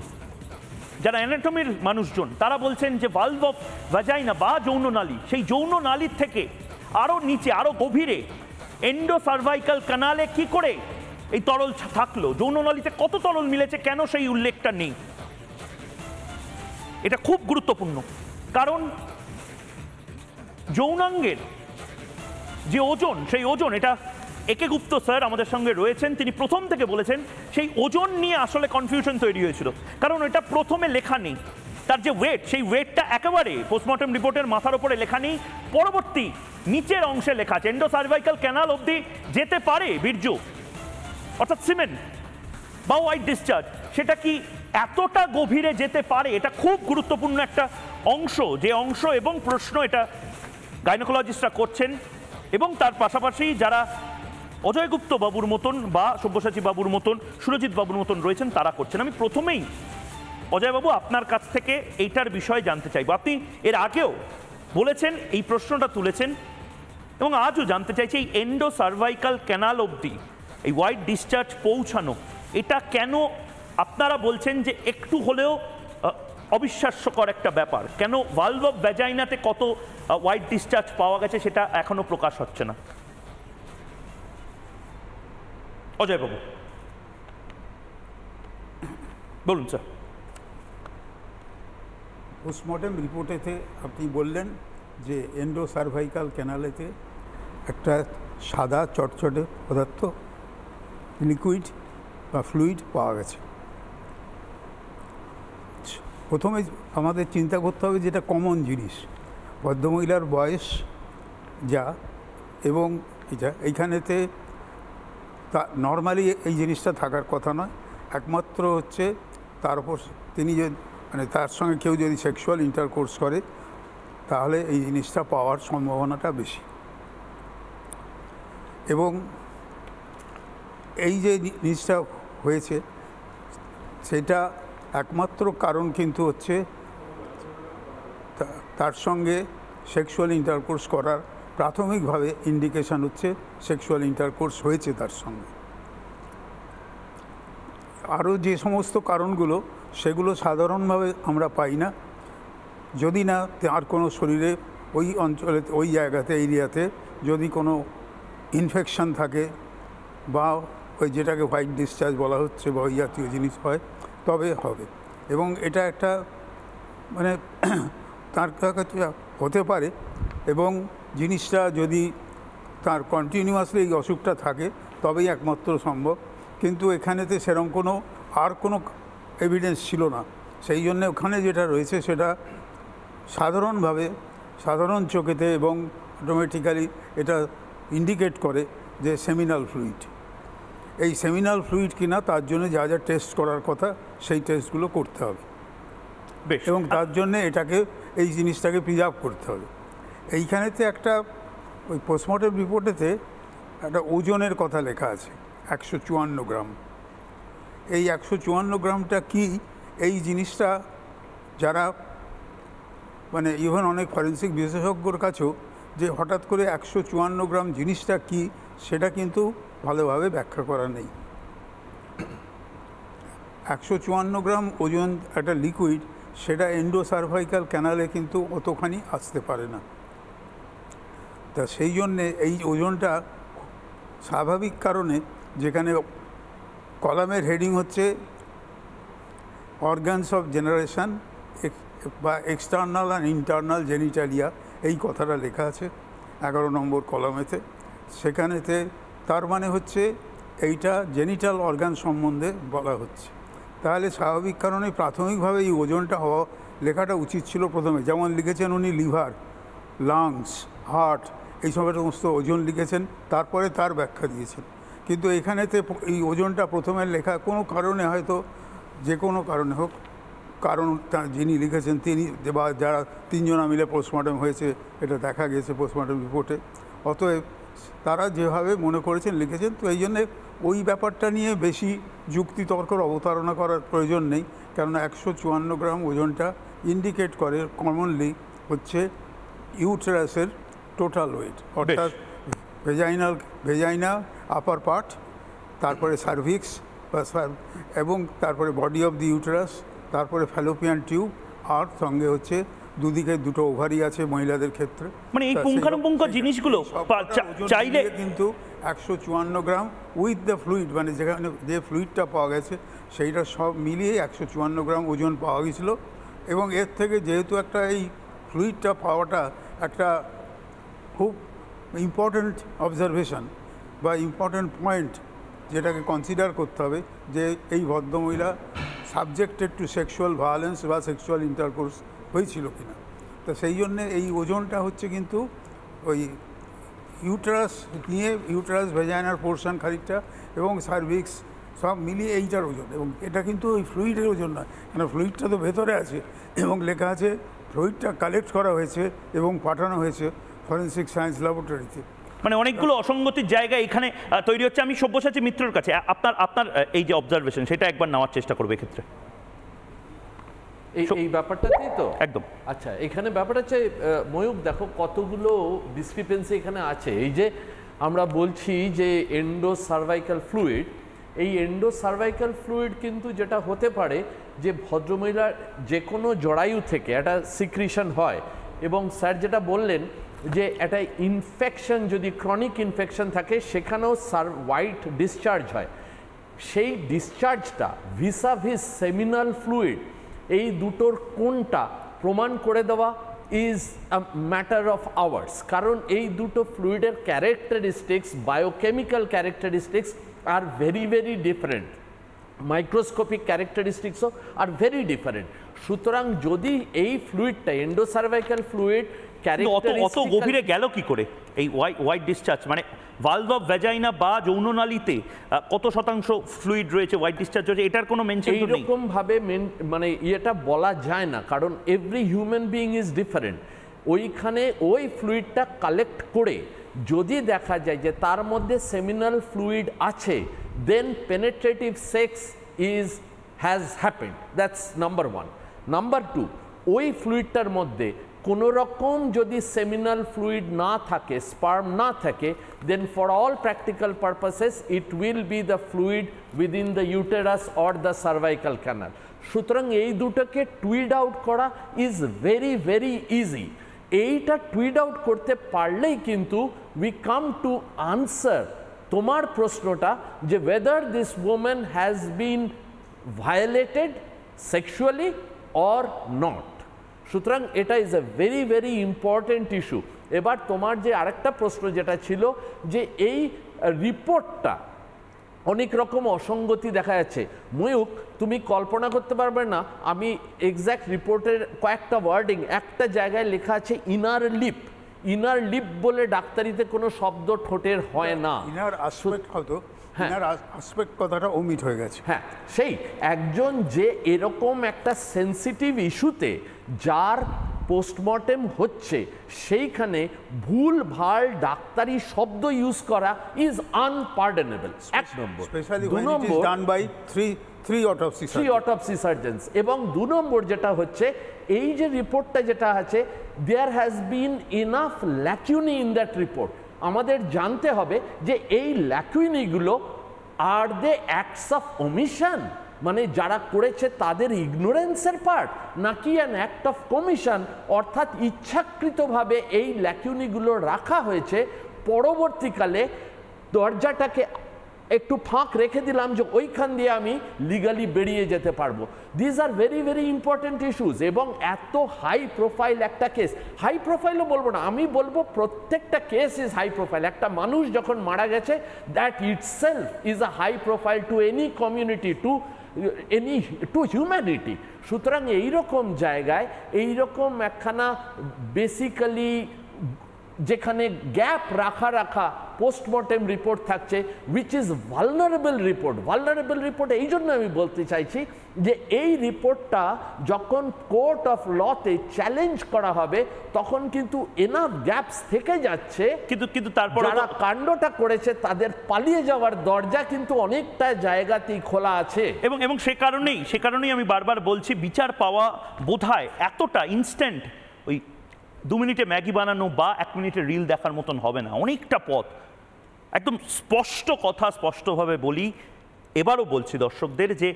যারা অ্যানাটমির মানুষজন তারা বলছেন যে ভালভ অফ ভাজাইনা বা যৌন নালী, সেই যৌন নালীর থেকে আরো নিচে আরো গভীরে এন্ডোসার্ভাইকাল ক্যানালে কি করে এই তরল থাকলো? যৌন নালীতে কত তরল মিলেছে, কেন সেই উল্লেখটা নেই? এটা খুব গুরুত্বপূর্ণ, কারণ যৌনাঙ্গের যে ওজন, সেই ওজন, এটা একে গুপ্ত স্যার আমাদের সঙ্গে রয়েছেন, তিনি প্রথম থেকে বলেছেন সেই ওজন নিয়ে আসলে কনফিউশন তৈরি হয়েছিল, কারণ এটা প্রথমে লেখা নেই। তার যে ওয়েট, সেই ওয়েটটা একেবারে পোস্টমর্টম রিপোর্টের মাথার উপরে লেখা নেই, পরবর্তী নিচের অংশে লেখা আছে এন্ডোসার্ভাইকাল ক্যানাল অবধি যেতে পারে বীর্য, অর্থাৎ সিমেন্ট বা হোয়াইট ডিসচার্জ। সেটা কি এতটা গভীরে যেতে পারে? এটা খুব গুরুত্বপূর্ণ একটা অংশ, যে অংশ এবং প্রশ্ন এটা গাইনোকোলজিস্টরা করছেন, এবং তার পাশাপাশি যারা অজয় গুপ্ত বাবুর মতন বা সব্যসাচী বাবুর মতন, সুরজিৎ বাবুর মতন রয়েছেন তারা করছেন। আমি প্রথমেই অজয়বাবু আপনার কাছ থেকে এইটার বিষয়ে জানতে চাইব। আপনি এর আগেও বলেছেন, এই প্রশ্নটা তুলেছেন, এবং আজও জানতে চাইছি এই এন্ডোসার্ভাইকাল ক্যানাল অবধি এই হোয়াইট ডিসচার্জ পৌঁছানো, এটা কেন আপনারা বলছেন যে একটু হলেও অবিশ্বাস্যকর একটা ব্যাপার? কেন ভালভ অফ ভ্যাজাইনাতে কত হোয়াইট ডিসচার্জ পাওয়া গেছে সেটা এখনো প্রকাশ হচ্ছে না? অজয়বাবু বলুন স্যার। পোস্টমর্টেম রিপোর্টেতে আপনি বললেন যে এন্ডোসার্ভাইকাল ক্যানালেতে একটা সাদা চটচটে পদার্থ, লিকুইড বা ফ্লুইড পাওয়া গেছে। প্রথমে আমাদের চিন্তা করতে হবে যেটা কমন জিনিস, ভদ্রমহিলার বয়স যা এবং এটা এইখানেতে তা নর্মালি এই জিনিসটা থাকার কথা নয়, একমাত্র হচ্ছে তার উপর তিনি যে মানে তার সঙ্গে কেউ যদি সেক্সুয়াল ইন্টারকোর্স করে তাহলে এই জিনিসটা পাওয়ার সম্ভাবনাটা বেশি। এবং এই যে জিনিসটা হয়েছে সেটা একমাত্র কারণ কিন্তু হচ্ছে তার সঙ্গে সেক্সুয়াল ইন্টারকোর্স করার প্রাথমিকভাবে ইন্ডিকেশান হচ্ছে সেক্সুয়াল ইন্টারকোর্স হয়েছে তার সঙ্গে। আরও যে সমস্ত কারণগুলো সেগুলো সাধারণভাবে আমরা পাই না, যদি না তার কোনো শরীরে ওই অঞ্চলে ওই জায়গাতে এরিয়াতে যদি কোনো ইনফেকশান থাকে বা ওই যেটাকে হোয়াইট ডিসচার্জ বলা হচ্ছে বা ওই জাতীয় জিনিস হয় তবে হবে। এবং এটা একটা মানে তার কাছে হতে পারে, এবং জিনিসটা যদি তার কন্টিনিউয়াসলি এই অসুখটা থাকে তবেই একমাত্র সম্ভব। কিন্তু এখানেতে সেরকম কোনো আর কোনো এভিডেন্স ছিল না, সেই জন্যে ওখানে যেটা রয়েছে সেটা সাধারণভাবে সাধারণ চোখেতে এবং অটোমেটিক্যালি এটা ইন্ডিকেট করে যে সেমিনাল ফ্লুইড। এই সেমিনাল ফ্লুইড কিনা তার জন্য যা যা টেস্ট করার কথা সেই টেস্টগুলো করতে হবে, এবং তার জন্যে এটাকে এই জিনিসটাকে প্রিজার্ভ করতে হবে। এইখানেতে একটা ওই পোস্টমর্টম রিপোর্টেতে একটা ওজনের কথা লেখা আছে 154 গ্রাম। এই 154 গ্রামটা কি, এই জিনিসটা যারা মানে ইভেন অনেক ফরেন্সিক বিশেষজ্ঞর কাছেও যে হঠাৎ করে 154 গ্রাম জিনিসটা কি সেটা কিন্তু ভালোভাবে ব্যাখ্যা করা নেই। 154 গ্রাম ওজন একটা লিকুইড, সেটা এন্ডোসার্ভাইকাল ক্যানালে কিন্তু অতখানি আসতে পারে না। তা সেই জন্যে এই ওজনটা স্বাভাবিক কারণে, যেখানে কলামের হেডিং হচ্ছে অর্গানস অফ জেনারেশন বা এক্সটার্নাল অ্যান্ড ইন্টারনাল জেনিটালিয়া, এই কথাটা লেখা আছে 11 নম্বর কলামেতে। সেখানেতে তার মানে হচ্ছে এইটা জেনিটাল অর্গান সম্বন্ধে বলা হচ্ছে। তাহলে স্বাভাবিক কারণে প্রাথমিকভাবে এই ওজনটা হওয়া লেখাটা উচিত ছিল প্রথমে, যেমন লিখেছেন উনি লিভার, লাংস, হার্ট, এই সমস্ত ওজন লিখেছেন, তারপরে তার ব্যাখ্যা দিয়েছেন। কিন্তু এখানেতে এই ওজনটা প্রথমে লেখা কোনো কারণে, হয়তো যে কোনো কারণে হোক, কারণ যিনি লিখেছেন তিনি বা যারা তিনজনা মিলে পোস্টমর্টম হয়েছে এটা দেখা গেছে পোস্টমর্টম রিপোর্টে, অতএব তারা যেভাবে মনে করেছেন লিখেছেন। তো এই জন্যে ওই ব্যাপারটা নিয়ে বেশি যুক্তিতর্কর অবতারণা করার প্রয়োজন নেই, কেননা 154 গ্রাম ওজনটা ইন্ডিকেট করে কমনলি হচ্ছে ইউটেরাসের টোটাল ওয়েট, অর্থাৎ ভেজাইনা আপার পার্ট, তারপরে সার্ভিক্স এবং তারপরে বডি অফ দি ইউটেরাস, তারপরে ফ্যালোপিয়ান টিউব, আর সঙ্গে হচ্ছে দুদিকে দুটো ওভারি আছে মহিলাদের ক্ষেত্রে। মানে এই পুঙ্খানুপুঙ্খ জিনিসগুলো চাইলে কিন্তু 154 গ্রাম উইথ দ্য ফ্লুইড, মানে যেখানে যে ফ্লুইডটা পাওয়া গেছে সেইটা সব মিলিয়ে 154 গ্রাম ওজন পাওয়া গেছিল। এবং এর থেকে যেহেতু একটা এই ফ্লুইডটা পাওয়াটা একটা খুব ইম্পর্ট্যান্ট অবজারভেশন বা ইম্পর্ট্যান্ট পয়েন্ট, যেটাকে কনসিডার করতে হবে যে এই ভদ্রমহিলা সাবজেক্টেড টু সেক্সুয়াল ভায়োলেন্স বা সেক্সুয়াল ইন্টারকোর্স হয়েছিল কিনা। তো সেই জন্যে এই ওজনটা হচ্ছে কিন্তু ওই ইউটেরাস নিয়ে, ইউটেরাস ভেজাইনার পোর্শন খানিকটা এবং সার্ভিক্স সব মিলিয়ে এইটার ওজন, এবং এটা কিন্তু ওই ফ্লুইডের ওজন নয়, কেন ফ্লুইডটা তো ভেতরে আছে এবং লেখা আছে ফ্লুইডটা কালেক্ট করা হয়েছে এবং পাঠানো হয়েছে ফরেন্সিক সায়েন্স ল্যাবরেটরিতে। মানে অনেকগুলো অসঙ্গতির জায়গা এখানে তৈরি হচ্ছে। আমি সব্যসাচী মিত্রর কাছে আপনার এই যে অবজারভেশন সেটা একবার নেওয়ার চেষ্টা করবে এক্ষেত্রে। এই ব্যাপারটাতেই তো একদম। আচ্ছা, এখানে ব্যাপারটা হচ্ছে ময়ূক, দেখো কতগুলো ডিসক্রিপেন্সি এখানে আছে। এই যে আমরা বলছি যে এন্ডোসার্ভাইকাল ফ্লুইড, এই এন্ডোসার্ভাইকাল ফ্লুইড কিন্তু যেটা হতে পারে যে ভদ্রমহিলার যে কোনো জরায়ু থেকে একটা সিক্রিশন হয়, এবং স্যার যেটা বললেন যে একটা ইনফেকশন, যদি ক্রনিক ইনফেকশন থাকে সেখানেও হোয়াইট ডিসচার্জ হয়। সেই ডিসচার্জটা ভিসাভিস সেমিনাল ফ্লুইড, এই দুটোর কোনটা প্রমাণ করে দেওয়া is a matter of hours, কারণ এই দুটো ফ্লুইডের characteristics, biochemical characteristics are very very different, microscopic ক্যারেক্টারিস্টিক্সও আর ভেরি ডিফারেন্ট। সুতরাং যদি এই ফ্লুইডটা এন্ডোসার্ভাইকাল ফ্লুইড অত গভীরে গেল কি করে এই হোয়াইট ডিসচার্জ, মানে ভালভ অফ ভ্যাজাইনা বা যৌননালীতে কত শতাংশ ফ্লুইড রয়েছে, হোয়াইট ডিসচার্জ রয়েছে, এটার কোনো মেনশন নেই। এইরকম ভাবে মানে এটা বলা যায় না, কারণ every human being is different. ওইখানে ওই ফ্লুইডটা কালেক্ট করে যদি দেখা যায় যে তার মধ্যে সেমিনাল ফ্লুইড আছে, then penetrative sex has happened, that's number one. Number two, ওই ফ্লুইডটার মধ্যে কোনো রকম যদি সেমিনাল ফ্লুইড না থাকে, স্পার্ম না থাকে, then for all practical purposes it will be the fluid within the uterus or the cervical canal. সুতরাং এই দুটোকে টুইড আউট করা ইজ ভেরি ভেরি ইজি। এইটা টুইড আউট করতে পারলেই কিন্তু উই কাম টু আনসার তোমার প্রশ্নটা, যে whether this woman has been violated sexually or not. সুতরাং এটা is a very very important issue. এবার তোমার যে আরেকটা প্রশ্ন যেটা ছিল যে এই রিপোর্টটা অনেক রকম অসঙ্গতি দেখা যাচ্ছে, ময়ূক তুমি কল্পনা করতে পারবে না, আমি এক্স্যাক্ট রিপোর্টের কয়েকটা ওয়ার্ডিং, একটা জায়গায় লেখা আছে ইনার লিপ। ইনার লিপ বলে ডাক্তারিতে কোনো শব্দ ঠোঁটের হয় না। ইনার আসপেক্ট হয়তো, ইনার আসপেক্ট কথাটা ওমিট হয়ে গেছে। হ্যাঁ, সেই একজন যে এরকম একটা সেন্সিটিভ ইস্যুতে যার পোস্টমর্টেম হচ্ছে, সেইখানে ভুল ভাল ডাক্তারি শব্দ ইউজ করা ইজ আনপার্ডনেবল, এক নম্বর। দু নম্বর, done by three autopsy surgeons. এবং দু নম্বর যেটা হচ্ছে, এই যে রিপোর্টটা যেটা আছে, there has been enough lacunae in that report. আমাদের জানতে হবে যে এই ল্যাকুইনিগুলো আর দে অ্যাক্টস অফ ওমিশন, মানে যারা করেছে তাদের ইগনোরেন্সের পার্ট, নাকি অ্যান অ্যাক্ট অফ কমিশন, অর্থাৎ ইচ্ছাকৃতভাবে এই ল্যাকুইনিগুলো রাখা হয়েছে, পরবর্তীকালে দরজাটাকে একটু ফাঁক রেখে দিলাম যে ওইখান দিয়ে আমি লিগালি বেরিয়ে যেতে পারবো। These are very very important issues. এবং এত হাই প্রোফাইল একটা কেস, হাই প্রোফাইলও বলবো না, আমি বলবো প্রত্যেকটা কেস ইজ হাই প্রোফাইল। একটা মানুষ যখন মারা গেছে, that itself is a high profile to any community, to humanity. সুতরাং এইরকম জায়গায় এইরকম একখানা বেসিক্যালি যেখানে গ্যাপ রাখা পোস্টমর্টেম রিপোর্ট থাকছে, উইচ ইজ ভালনারেবল রিপোর্ট। এই জন্য আমি বলতে চাইছি যে এই রিপোর্টটা যখন কোর্ট অফ লতে চ্যালেঞ্জ করা হবে তখন কিন্তু এনাফ গ্যাপস থেকে যাচ্ছে, কিন্তু তারপর যারা কাণ্ডটা করেছে তাদের পালিয়ে যাওয়ার দরজা কিন্তু অনেকটা জায়গাতেই খোলা আছে। এবং সে কারণেই আমি বারবার বলছি, বিচার পাওয়া বোধহয় এতটা ইনস্ট্যান্ট ওই 2 মিনিটে ম্যাগি বানানো বা 1 মিনিটে রিল দেখার মতন হবে না, অনেকটা পথ। একদম স্পষ্ট কথা, স্পষ্টভাবে বলি, এবারও বলছি দর্শকদের যে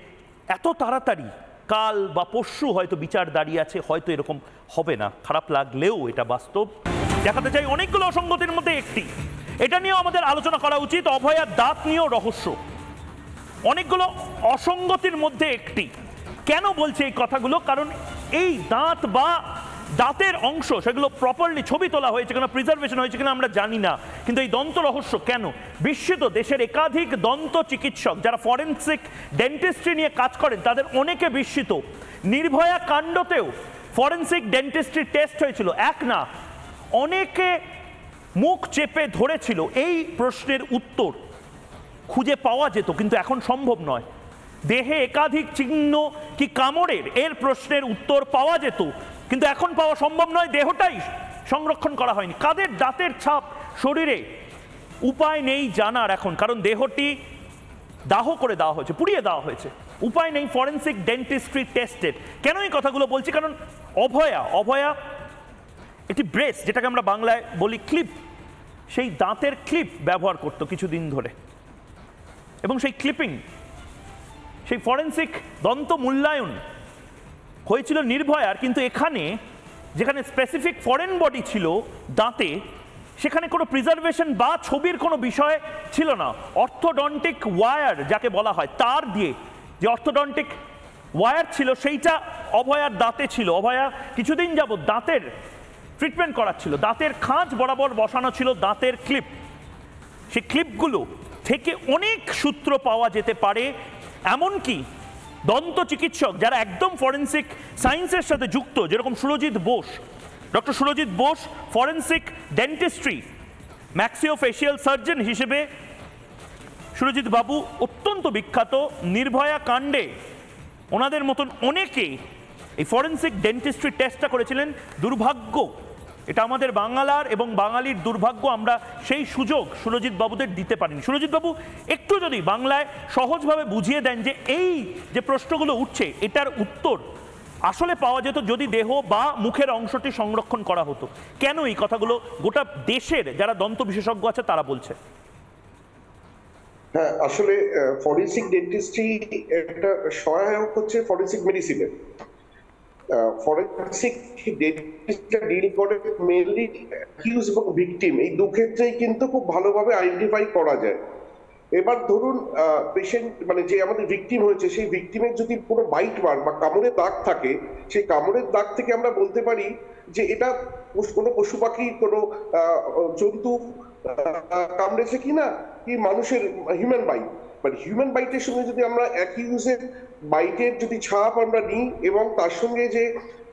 এত তাড়াতাড়ি কাল বা পরশু হয়তো বিচার দাঁড়িয়ে আছে, হয়তো এরকম হবে না। খারাপ লাগলেও এটা বাস্তব। দেখাতে চাই অনেকগুলো অসঙ্গতির মধ্যে একটি, এটা নিয়েও আমাদের আলোচনা করা উচিত। অভয়ার দাঁত নিয়েও রহস্য, অনেকগুলো অসঙ্গতির মধ্যে একটি। কেন বলছি এই কথাগুলো? কারণ এই দাঁত বা দাঁতের অংশ সেগুলো প্রপারলি ছবি তোলা হয়েছে কিনা, প্রিজার্ভেশন হয়েছে কিনা আমরা জানি না, কিন্তু এই দন্ত রহস্য কেন? বিস্মিত দেশের একাধিক দন্ত চিকিৎসক যারা ফরেনসিক ডেন্টিস্ট্রি নিয়ে কাজ করেন তাদের অনেকে বিস্মিত। নির্ভয়া কাণ্ডতেও ফরেনসিক ডেন্টিস্ট্রি টেস্ট হয়েছিল, এক না অনেকে মুখ চেপে ধরেছিল। এই প্রশ্নের উত্তর খুঁজে পাওয়া যেত, কিন্তু এখন সম্ভব নয়। দেহে একাধিক চিহ্ন কি কামড়ের, এর প্রশ্নের উত্তর পাওয়া যেত, কিন্তু এখন পাওয়া সম্ভব নয়। দেহটাই সংরক্ষণ করা হয়নি। কাদের দাঁতের ছাপ শরীরে উপায় নেই জানার এখন, কারণ দেহটি দাহ করে দেওয়া হয়েছে, পুড়িয়ে দেওয়া হয়েছে। উপায় নেই ফরেনসিক ডেন্টিস্ট্রি টেস্টের। কেন এই কথাগুলো বলছি? কারণ অভয়া একটি ব্রেস, যেটাকে আমরা বাংলায় বলি ক্লিপ, সেই দাঁতের ক্লিপ ব্যবহার করতো কিছুদিন ধরে, এবং সেই ক্লিপিং, সেই ফরেনসিক দন্ত মূল্যায়ন হয়েছিল নির্ভয়ার। কিন্তু এখানে যেখানে স্পেসিফিক ফরেন বডি ছিল দাঁতে, সেখানে কোনো প্রিজার্ভেশন বা ছবির কোনো বিষয় ছিল না। অর্থোডন্টিক ওয়্যার যাকে বলা হয়, তার দিয়ে যে অর্থোডন্টিক ওয়্যার ছিল সেইটা অভয়ার দাঁতে ছিল। অভয়া কিছুদিন যাবত দাঁতের ট্রিটমেন্ট করাচ্ছিল, দাঁতের খাঁজ বরাবর বসানো ছিল দাঁতের ক্লিপ। সেই ক্লিপগুলো থেকে অনেক সূত্র পাওয়া যেতে পারে, এমনকি দন্ত চিকিৎসক যারা একদম ফরেনসিক সায়েন্সের সাথে যুক্ত, যেরকম doctor Surajit Bose forensic dentistry maxillofacial surgeon হিসেবে সুরজিৎ বাবু অত্যন্ত বিখ্যাত। নির্ভয়া কাণ্ডে ওনাদের মতন অনেকে এই ফরেনসিক ডেন্টিস্ট্রি টেস্টটা করেছিলেন। দুর্ভাগ্য, এটা আমাদের বাংলার এবং বাঙালির দুর্ভাগ্য, আমরা সেই সুযোগ সুরজিৎ বাবুদের দিতে পারিনি। সুরজিৎ বাবু একটু যদি বাংলায় সহজভাবে বুঝিয়ে দেন যে এই যে প্রশ্নগুলো উঠছে এটার উত্তর আসলে পাওয়া যেত যদি দেহ বা মুখের অংশটি সংরক্ষণ করা হতো। কেন এই কথাগুলো গোটা দেশের যারা দন্ত বিশেষজ্ঞ আছে তারা বলছে? হ্যাঁ, আসলে ফরেনসিক ডেন্টিস্ট্রি একটা সহায়ক হচ্ছে ফরেনসিক মেডিসিনের। ফরেনসিক ডেন্টিস্টরা ডিল করে মেইনলি অ্যাকিউজ এবং ভিকটিম, এই দু ক্ষেত্রেই কিন্তু খুব ভালোভাবে আইডেন্টিফাই করা যায়। এবার ধরুন পেশেন্ট মানে যে আমাদের ভিকটিম হয়েছে, সেই ভিকটিমের যদি কোনো বাইট মার্ক বা কামড়ের দাগ থাকে, সেই কামড়ের দাগ থেকে আমরা বলতে পারি যে এটা কোনো পশু পাখি, কোনো জন্তু কামড়েছে কিনা, কি মানুষের হিউম্যান বাইট। বাট হিউম্যান বাইটের সঙ্গে যদি আমরা অ্যাকিউজের বাইটের যদি ছাপ আমরা নিই এবং তার সঙ্গে যে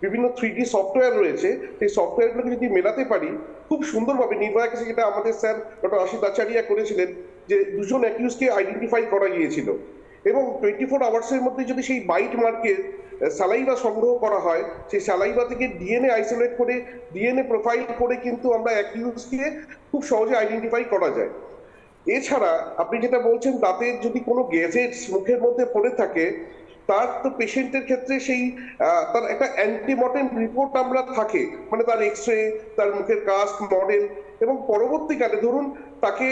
বিভিন্ন 3D সফটওয়্যার রয়েছে, সেই সফটওয়্যারগুলোকে যদি মেলাতে পারি খুব সুন্দরভাবে, নির্ভয়া কেসে যেটা আমাদের স্যার ডক্টর আশিস আচারিয়া করেছিলেন, যে দুজন অ্যাকিউজকে আইডেন্টিফাই করা গিয়েছিল এবং 24 আওয়ার্সের মধ্যে যদি সেই বাইট মার্কের স্যালাইভা সংগ্রহ করা হয়, সেই স্যালাইভা থেকে ডিএনএ আইসোলেট করে ডিএনএ প্রোফাইল করে কিন্তু আমরা অ্যাকিউজকে খুব সহজে আইডেন্টিফাই করা যায়। এছাড়া আপনি যেটা বলছেন দাঁতের যদি কোনো গ্যাজেটস মুখের মধ্যে পড়ে থাকে, তার তো পেশেন্টের ক্ষেত্রে সেই তার একটা অ্যান্টিমর্টেম রিপোর্ট আমরা থাকে, মানে তার এক্সরে, তার মুখের কাস্ট, মডেল, এবং পরবর্তীকালে ধরুন তাকে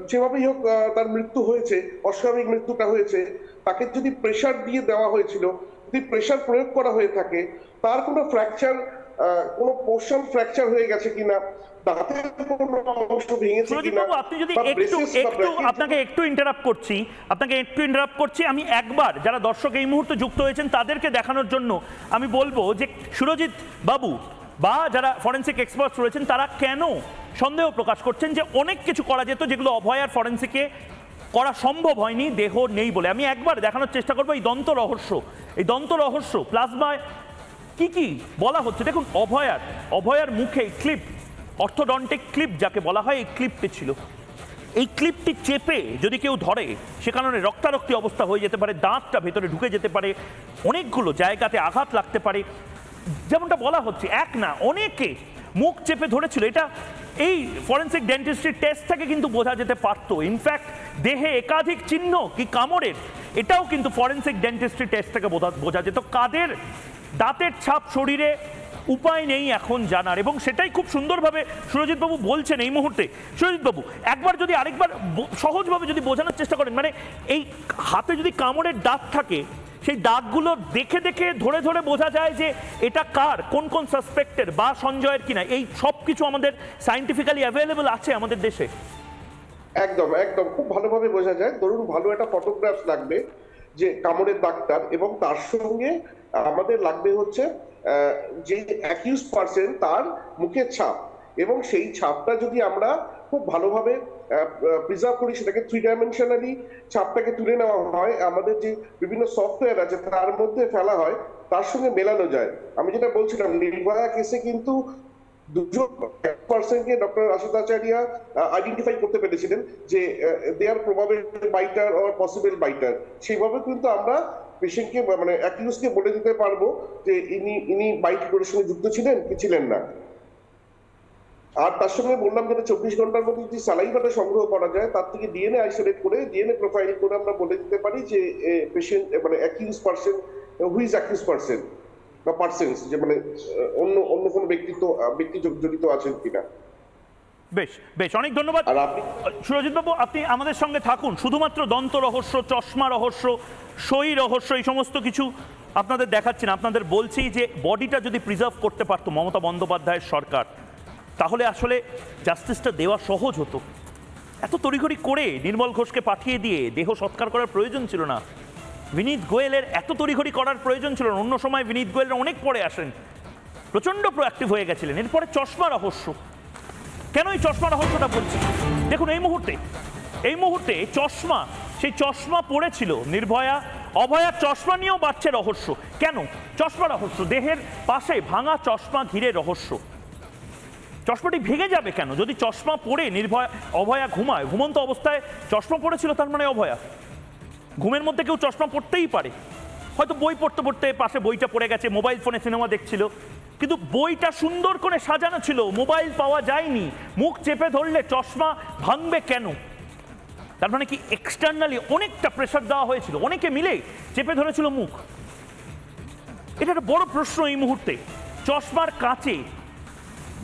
যেভাবেই হোক তার মৃত্যু হয়েছে, অস্বাভাবিক মৃত্যুটা হয়েছে, তাকে যদি প্রেশার দিয়ে দেওয়া হয়েছিল, যদি প্রেশার প্রয়োগ করা হয়ে থাকে, তার কোনো ফ্র্যাকচার, কোনো পোর্শন ফ্র্যাকচার হয়ে গেছে কিনা, দাঁতের কোনো অংশ ভেঙেছে কিনা। আপনি যদি আপনাকে একটু ইন্টারাপ্ট করছি, আমি একবার যারা দর্শক এই মুহূর্তে যুক্ত হয়েছেন তাদেরকে দেখানোর জন্য আমি বলবো যে সুরজিৎ বাবু বা যারা ফরেনসিক এক্সপার্টস রয়েছেন তারা কেন সন্দেহ প্রকাশ করছেন যে অনেক কিছু করা যেত যেগুলো অভয়ার ফরেনসিকে করা সম্ভব হয়নি, দেহ নেই বলে। আমি একবার দেখানোর চেষ্টা করবো এই দন্ত রহস্য প্লাজমায় কি কি বলা হচ্ছে। দেখুন, অভয়ার মুখে ক্লিপ অর্থোডন্টিক ক্লিপ যাকে বলা হয়, এই ক্লিপটি ছিল। এই ক্লিপটি চেপে যদি কেউ ধরে সে কারণে রক্তারক্তি অবস্থা হয়ে যেতে পারে, দাঁতটা ভেতরে ঢুকে যেতে পারে, অনেকগুলো জায়গাতে আঘাত লাগতে পারে। যেমনটা বলা হচ্ছে, এক না অনেকে মুখ চেপে ধরেছিল। এটা এই ফরেন্সিক ডেন্টিস্ট্রির টেস্ট থেকে কিন্তু বোঝা যেতে পারতো। ইনফ্যাক্ট দেহে একাধিক চিহ্ন কি কামড়ের, এটাও কিন্তু ফরেন্সিক ডেন্টিস্ট্রি টেস্ট থেকে বোঝা যেত। কাদের দাঁতের ছাপ শরীরে উপায় নেই এখন জানার, এবং সেটাই খুব সুন্দরভাবে সুরজিৎবাবু বলছেন এই মুহূর্তে। সুরজিৎবাবু, একবার যদি আরেকবার সহজভাবে যদি বোঝানোর চেষ্টা করেন, মানে এই হাতে যদি কামড়ের দাগ থাকে, সেই দাগগুলো দেখে দেখে ধরে ধরে বোঝা যায় যে এটা কার, কোন কোন সাসপেক্টের বা সঞ্জয়ের কিনা, এই সব কিছু আমাদের সায়েন্টিফিক্যালি অ্যাভেলেবল আছে আমাদের দেশে। একদম একদম খুব ভালোভাবে বোঝা যায়। ধরুন ভালো একটা ফটোগ্রাফ লাগবে যে কামড়ের দাগটার, এবং তার সঙ্গে আমাদের লাগবে হচ্ছে যে অ্যাকিউজ পারসন তার মুখের ছাপ, এবং সেই ছাপটা যদি আমরা খুব ভালোভাবে প্রিজার্ভ করি, সেটাকে 3 ডাইমেনশনালি ছাপটাকে তুলে নেওয়া হয়, আমাদের যে বিভিন্ন সফটওয়্যার আছে তার মধ্যে ফেলা হয়, তার সঙ্গে মেলানো যায়। আমি যেটা বলছিলাম, নির্ভয়া কেসে কিন্তু দুজন পার্সনকে ডক্টর আশুতাচার্য আইডেন্টিফাই করতে পেরেছিলেন যে দে আর প্রবাবল বাইটার অর পসিবল বাইটার। সেইভাবে কিন্তু আমরা পেশেন্টকে মানে অ্যাকিউজকে বলে দিতে পারবো যে ইনি বাইট করার সঙ্গে যুক্ত ছিলেন কি ছিলেন না। আর তার সঙ্গে বললাম যেটা 24 ঘন্টার মধ্যে যদি সালাইভাটা সংগ্রহ করা যায়, তার থেকে ডিএনএ আইসোলেট করে ডিএনএ প্রোফাইল করে আমরা বলে দিতে পারি যে পেশেন্ট মানে accused person, whose accused person বা পারসনস, যে মানে অন্য কোনো ব্যক্তি জড়িত আছেন কিনা। বেশ বেশ, অনেক ধন্যবাদ সুরজিৎবাবু। আপনি আমাদের সঙ্গে থাকুন। শুধুমাত্র দন্ত রহস্য, চশমা রহস্য, সই রহস্য, এই সমস্ত কিছু আপনাদের দেখাচ্ছি না, আপনাদের বলছি যে বডিটা যদি প্রিজার্ভ করতে পারতো মমতা বন্দ্যোপাধ্যায়ের সরকার, তাহলে আসলে জাস্টিসটা দেওয়া সহজ হতো। এত তড়িঘড়ি করে নির্মল ঘোষকে পাঠিয়ে দিয়ে দেহ সৎকার করার প্রয়োজন ছিল না। বিনীত গোয়েলের এত তড়িঘড়ি করার প্রয়োজন ছিল না। অন্য সময় বিনীত গোয়েলের অনেক পরে আসেন, প্রচণ্ড প্রোঅ্যাক্টিভ হয়ে গেছিলেন। এরপরে চশমা রহস্য, কেন এই চশমা রহস্যটা বলছি? দেখুন এই মুহূর্তে চশমা, সেই চশমা পড়েছিল নির্ভয়া, অভয়ার চশমা নিয়েও বাড়ছে রহস্য। কেন চশমা রহস্য? দেহের পাশে ভাঙা চশমা ঘিরে রহস্য। চশমাটি ভেঙে যাবে কেন? যদি চশমা পরে অভয়া ঘুমায়, ঘুমন্ত অবস্থায় চশমা পড়েছিল, তার মানে অভয়া। ঘুমের মধ্যে কেউ চশমা পড়তেই পারে, হয়তো বই পড়তে পড়তে পাশে বইটা পড়ে গেছে, মোবাইল ফোনে সিনেমা দেখছিল, কিন্তু বইটা সুন্দর করে সাজানো ছিল, মোবাইল পাওয়া যায়নি। মুখ চেপে ধরলে চশমা ভাঙবে কেন? তার মানে কি এক্সটার্নালি অনেকটা প্রেশার দেওয়া হয়েছিল, অনেকে মিলে চেপে ধরেছিল মুখ। এটা একটা বড় প্রশ্ন এই মুহূর্তে। চশমার কাঁচে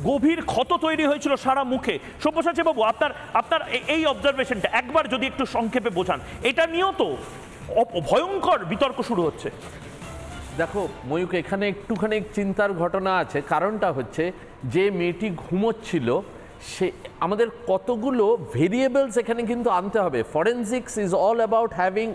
গভীর ক্ষত তৈরি হয়েছিল সারা মুখে। সব্যসাচী বাবু, আপনার এই অবজারভেশনটা একবার যদি একটু সংক্ষেপে বোঝান। এটা নিয়েও তো ভয়ঙ্কর বিতর্ক শুরু হচ্ছে। দেখো ময়ূক, এখানে একটুখানি চিন্তার ঘটনা আছে। কারণটা হচ্ছে যে মেয়েটি ঘুমোচ্ছিল, সে আমাদের কতগুলো ভেরিয়েবলস এখানে কিন্তু আনতে হবে। Forensics is all about having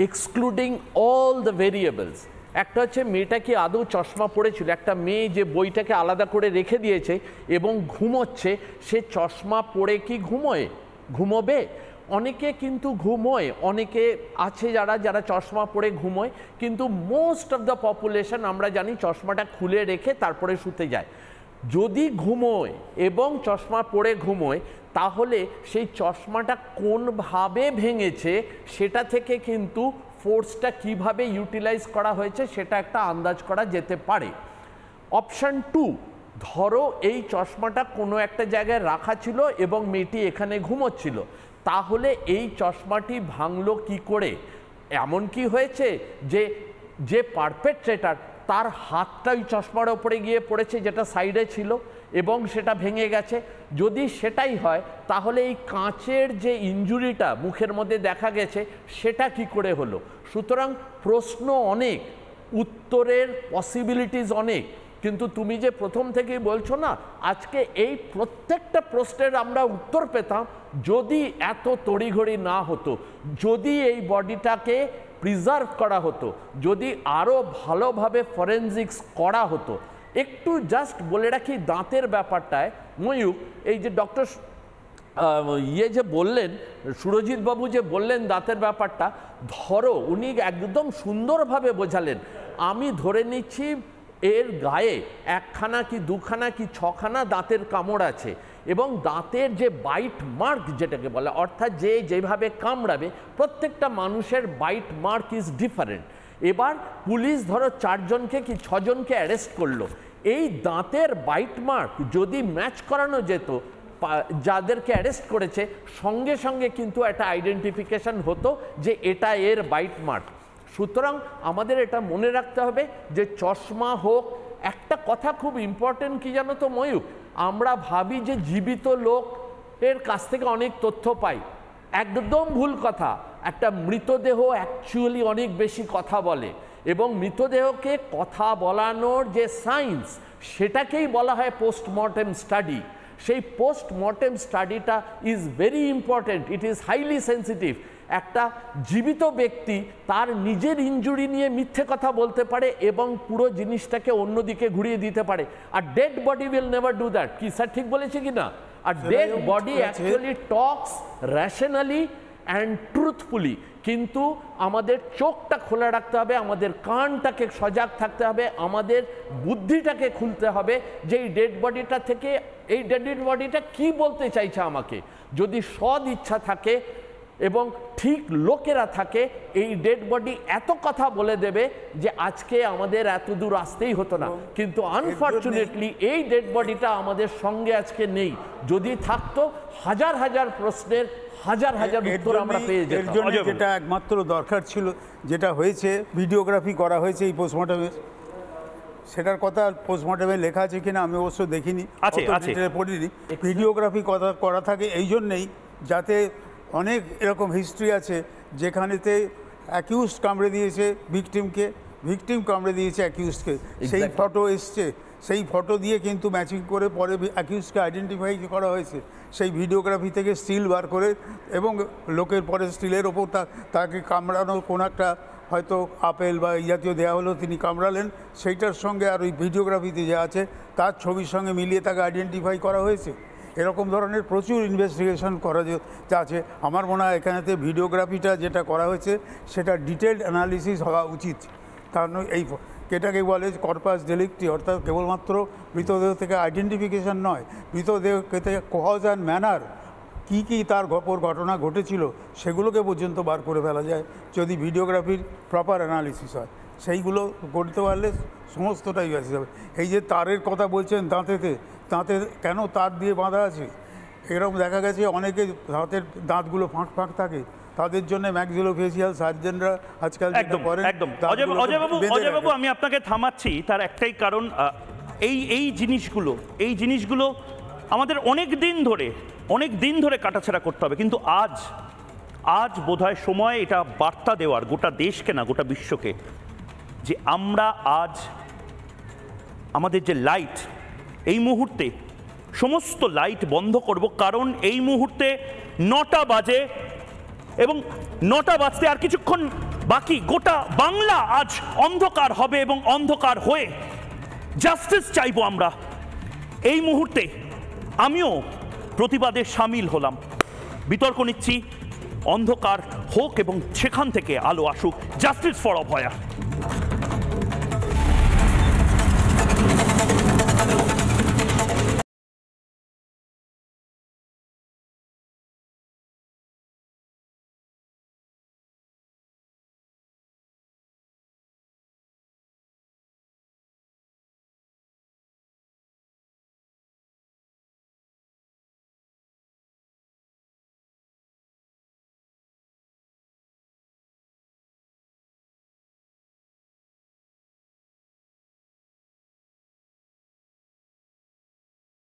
excluding all the variables. একটা হচ্ছে মেয়েটা কি আদৌ চশমা পড়েছিল। একটা মেয়ে যে বইটাকে আলাদা করে রেখে দিয়েছে এবং ঘুমোচ্ছে, সে চশমা পরে কি ঘুমোবে? অনেকে কিন্তু ঘুমোয়, অনেকে আছে যারা চশমা পরে ঘুমোয়, কিন্তু মোস্ট অফ দ্য পপুলেশন আমরা জানি চশমাটা খুলে রেখে তারপরে শুতে যায়। যদি ঘুমোয় এবং চশমা পরে ঘুমোয়, তাহলে সেই চশমাটা কোনভাবে ভেঙেছে সেটা থেকে কিন্তু ফোর্সটা কিভাবে ইউটিলাইজ করা হয়েছে সেটা একটা আন্দাজ করা যেতে পারে। অপশন 2, ধরো এই চশমাটা কোনো একটা জায়গায় রাখা ছিল এবং মেয়েটি এখানে ঘুমোচ্ছিল, তাহলে এই চশমাটি ভাঙলো কি করে? এমন কি হয়েছে যে পারপেট্রেটার তার হাতটা ওই চশমার ওপরে গিয়ে পড়েছে যেটা সাইডে ছিল এবং সেটা ভেঙে গেছে? যদি সেটাই হয়, তাহলে এই কাঁচের যে ইনজুরিটা মুখের মধ্যে দেখা গেছে সেটা কি করে হলো? সুতরাং প্রশ্ন অনেক, উত্তরের পসিবিলিটিস অনেক, কিন্তু তুমি যে প্রথম থেকেই বলছো না, আজকে এই প্রত্যেকটা প্রশ্নের আমরা উত্তর পেতাম যদি এত তড়িঘড়ি না হতো, যদি এই বডিটাকে প্রিজার্ভ করা হতো, যদি আরও ভালোভাবে ফরেনজিক্স করা হতো। একটু জাস্ট বলে রাখি দাঁতের ব্যাপারটায়, ময়ূক, এই যে ডক্টর যে বললেন, সুরজিৎ বাবু যে বললেন দাঁতের ব্যাপারটা, ধরো উনি একদম সুন্দরভাবে বোঝালেন। আমি ধরে নিচ্ছি এর গায়ে একখানা কি দুখানা কি ছখানা দাঁতের কামড় আছে এবং দাঁতের যে বাইট মার্ক যেটাকে বলে, অর্থাৎ যেভাবে কামড়াবে প্রত্যেকটা মানুষের বাইট মার্ক ইজ ডিফারেন্ট। এবার পুলিশ ধরো 4 জনকে কি 6 জনকে অ্যারেস্ট করলো, এই দাঁতের বাইট মার্ক যদি ম্যাচ করানো যেত যাদেরকে অ্যারেস্ট করেছে, সঙ্গে সঙ্গে কিন্তু একটা আইডেন্টিফিকেশন হতো যে এটা এর বাইট মার্ক। সুতরাং আমাদের এটা মনে রাখতে হবে যে চশমা হোক, একটা কথা খুব ইম্পর্টেন্ট কি জানো তো ময়ূক, আমরা ভাবি যে জীবিত লোকের কাছ থেকে অনেক তথ্য পাই, একদম ভুল কথা। একটা মৃতদেহ অ্যাকচুয়ালি অনেক বেশি কথা বলে এবং মৃতদেহকে কথা বলানোর যে সায়েন্স সেটাকেই বলা হয় পোস্টমর্টেম স্টাডি। সেই পোস্টমর্টেম স্টাডিটা is very important, it is highly sensitive. একটা জীবিত ব্যক্তি তার নিজের ইনজুরি নিয়ে মিথ্যে কথা বলতে পারে এবং পুরো জিনিসটাকে অন্যদিকে ঘুরিয়ে দিতে পারে, আর dead body will never do that. কি স্যার ঠিক বলেছি কি না? আর dead body actually talks rationally and truthfully. কিন্তু আমাদের চোখটা খোলা রাখতে হবে, আমাদের কানটাকে সজাগ থাকতে হবে, আমাদের বুদ্ধিটাকে খুলতে হবে যে এই ডেড বডিটা থেকে এই ডেড বডিটা কি বলতে চাইছে আমাকে। যদি সৎ ইচ্ছা থাকে এবং ঠিক লোকেরা থাকে, এই ডেড বডি এত কথা বলে দেবে যে আজকে আমাদের এত দূর আসতেই হতো না। কিন্তু আনফর্চুনেটলি এই ডেড বডিটা আমাদের সঙ্গে আজকে নেই। যদি থাকতো হাজার হাজার প্রশ্নের হাজার হাজার উত্তর আমরা পেয়ে যেতাম। যেটা একমাত্র দরকার ছিল, যেটা হয়েছে, ভিডিওগ্রাফি করা হয়েছে এই পোস্টমর্টমে, সেটার কথা পোস্টমর্টমে লেখা আছে কিনা আমি অবশ্য দেখিনি, পড়িনি। ভিডিওগ্রাফি করা থাকে এই জন্যেই যাতে অনেক এরকম হিস্ট্রি আছে যেখানেতে অ্যাকিউজড কামড়ে দিয়েছে ভিকটিমকে, ভিকটিম কামড়ে দিয়েছে অ্যাকিউজডকে, সেই ফটো এসছে, সেই ফটো দিয়ে কিন্তু ম্যাচিং করে পরে অ্যাকিউজকে আইডেন্টিফাই করা হয়েছে সেই ভিডিওগ্রাফি থেকে স্টিল বার করে, এবং লোকের পরে স্টিলের ওপর তাকে কামড়ানোর কোনো একটা হয়তো আপেল বা জাতীয় দেওয়া হলো, তিনি কামড়ালেন, সেইটার সঙ্গে আর ওই ভিডিওগ্রাফিতে যে আছে তার ছবির সঙ্গে মিলিয়ে তাকে আইডেন্টিফাই করা হয়েছে। এরকম ধরনের প্রচুর ইনভেস্টিগেশন করা আছে। আমার মনে হয় এখানেতে ভিডিওগ্রাফিটা যেটা করা হয়েছে সেটা ডিটেলড অ্যানালিসিস হওয়া উচিত। কারণ এই এটাকে বলে কর্পাস ডেলিক্টি, অর্থাৎ কেবলমাত্র মৃতদেহ থেকে আইডেন্টিফিকেশন নয়, মৃতদেহকে থেকে কজ অ্যান্ড ম্যানার কী কী তার ওপর ঘটনা ঘটেছিল সেগুলোকে পর্যন্ত বার করে ফেলা যায় যদি ভিডিওগ্রাফির প্রপার অ্যানালিসিস হয়। সেইগুলো করতে পারলে সমস্তটাই বেঁচে যাবে। এই যে তারের কথা বলছেন দাঁতে কেন তার দিয়ে বাঁধা আছে, এরকম দেখা গেছে অনেকে দাঁতের দাঁতগুলো ফাঁক ফাঁক থাকে, তাদের জন্য ম্যাক্সিলোফেসিয়াল সার্জনরা আজকাল একদম। অজয়বাবু আমি আপনাকে থামাচ্ছি, তার একটাই কারণ, এই জিনিসগুলো আমাদের অনেক দিন ধরে কাটাছেড়া করতে হবে। কিন্তু আজ বোধহয় সময় এটা বার্তা দেওয়ার গোটা দেশকে না গোটা বিশ্বকে, যে আমরা আজ আমাদের যে লাইট, এই মুহূর্তে সমস্ত লাইট বন্ধ করব, কারণ এই মুহূর্তে 9টা বাজে এবং 9টা বাজতে আর কিছুক্ষণ বাকি। গোটা বাংলা আজ অন্ধকার হবে এবং অন্ধকার হয়ে জাস্টিস চাইব আমরা। এই মুহূর্তে আমিও প্রতিবাদে সামিল হলাম, বিতর্ক নিচ্ছি, অন্ধকার হোক এবং সেখান থেকে আলো আসুক। Justice for Abhaya.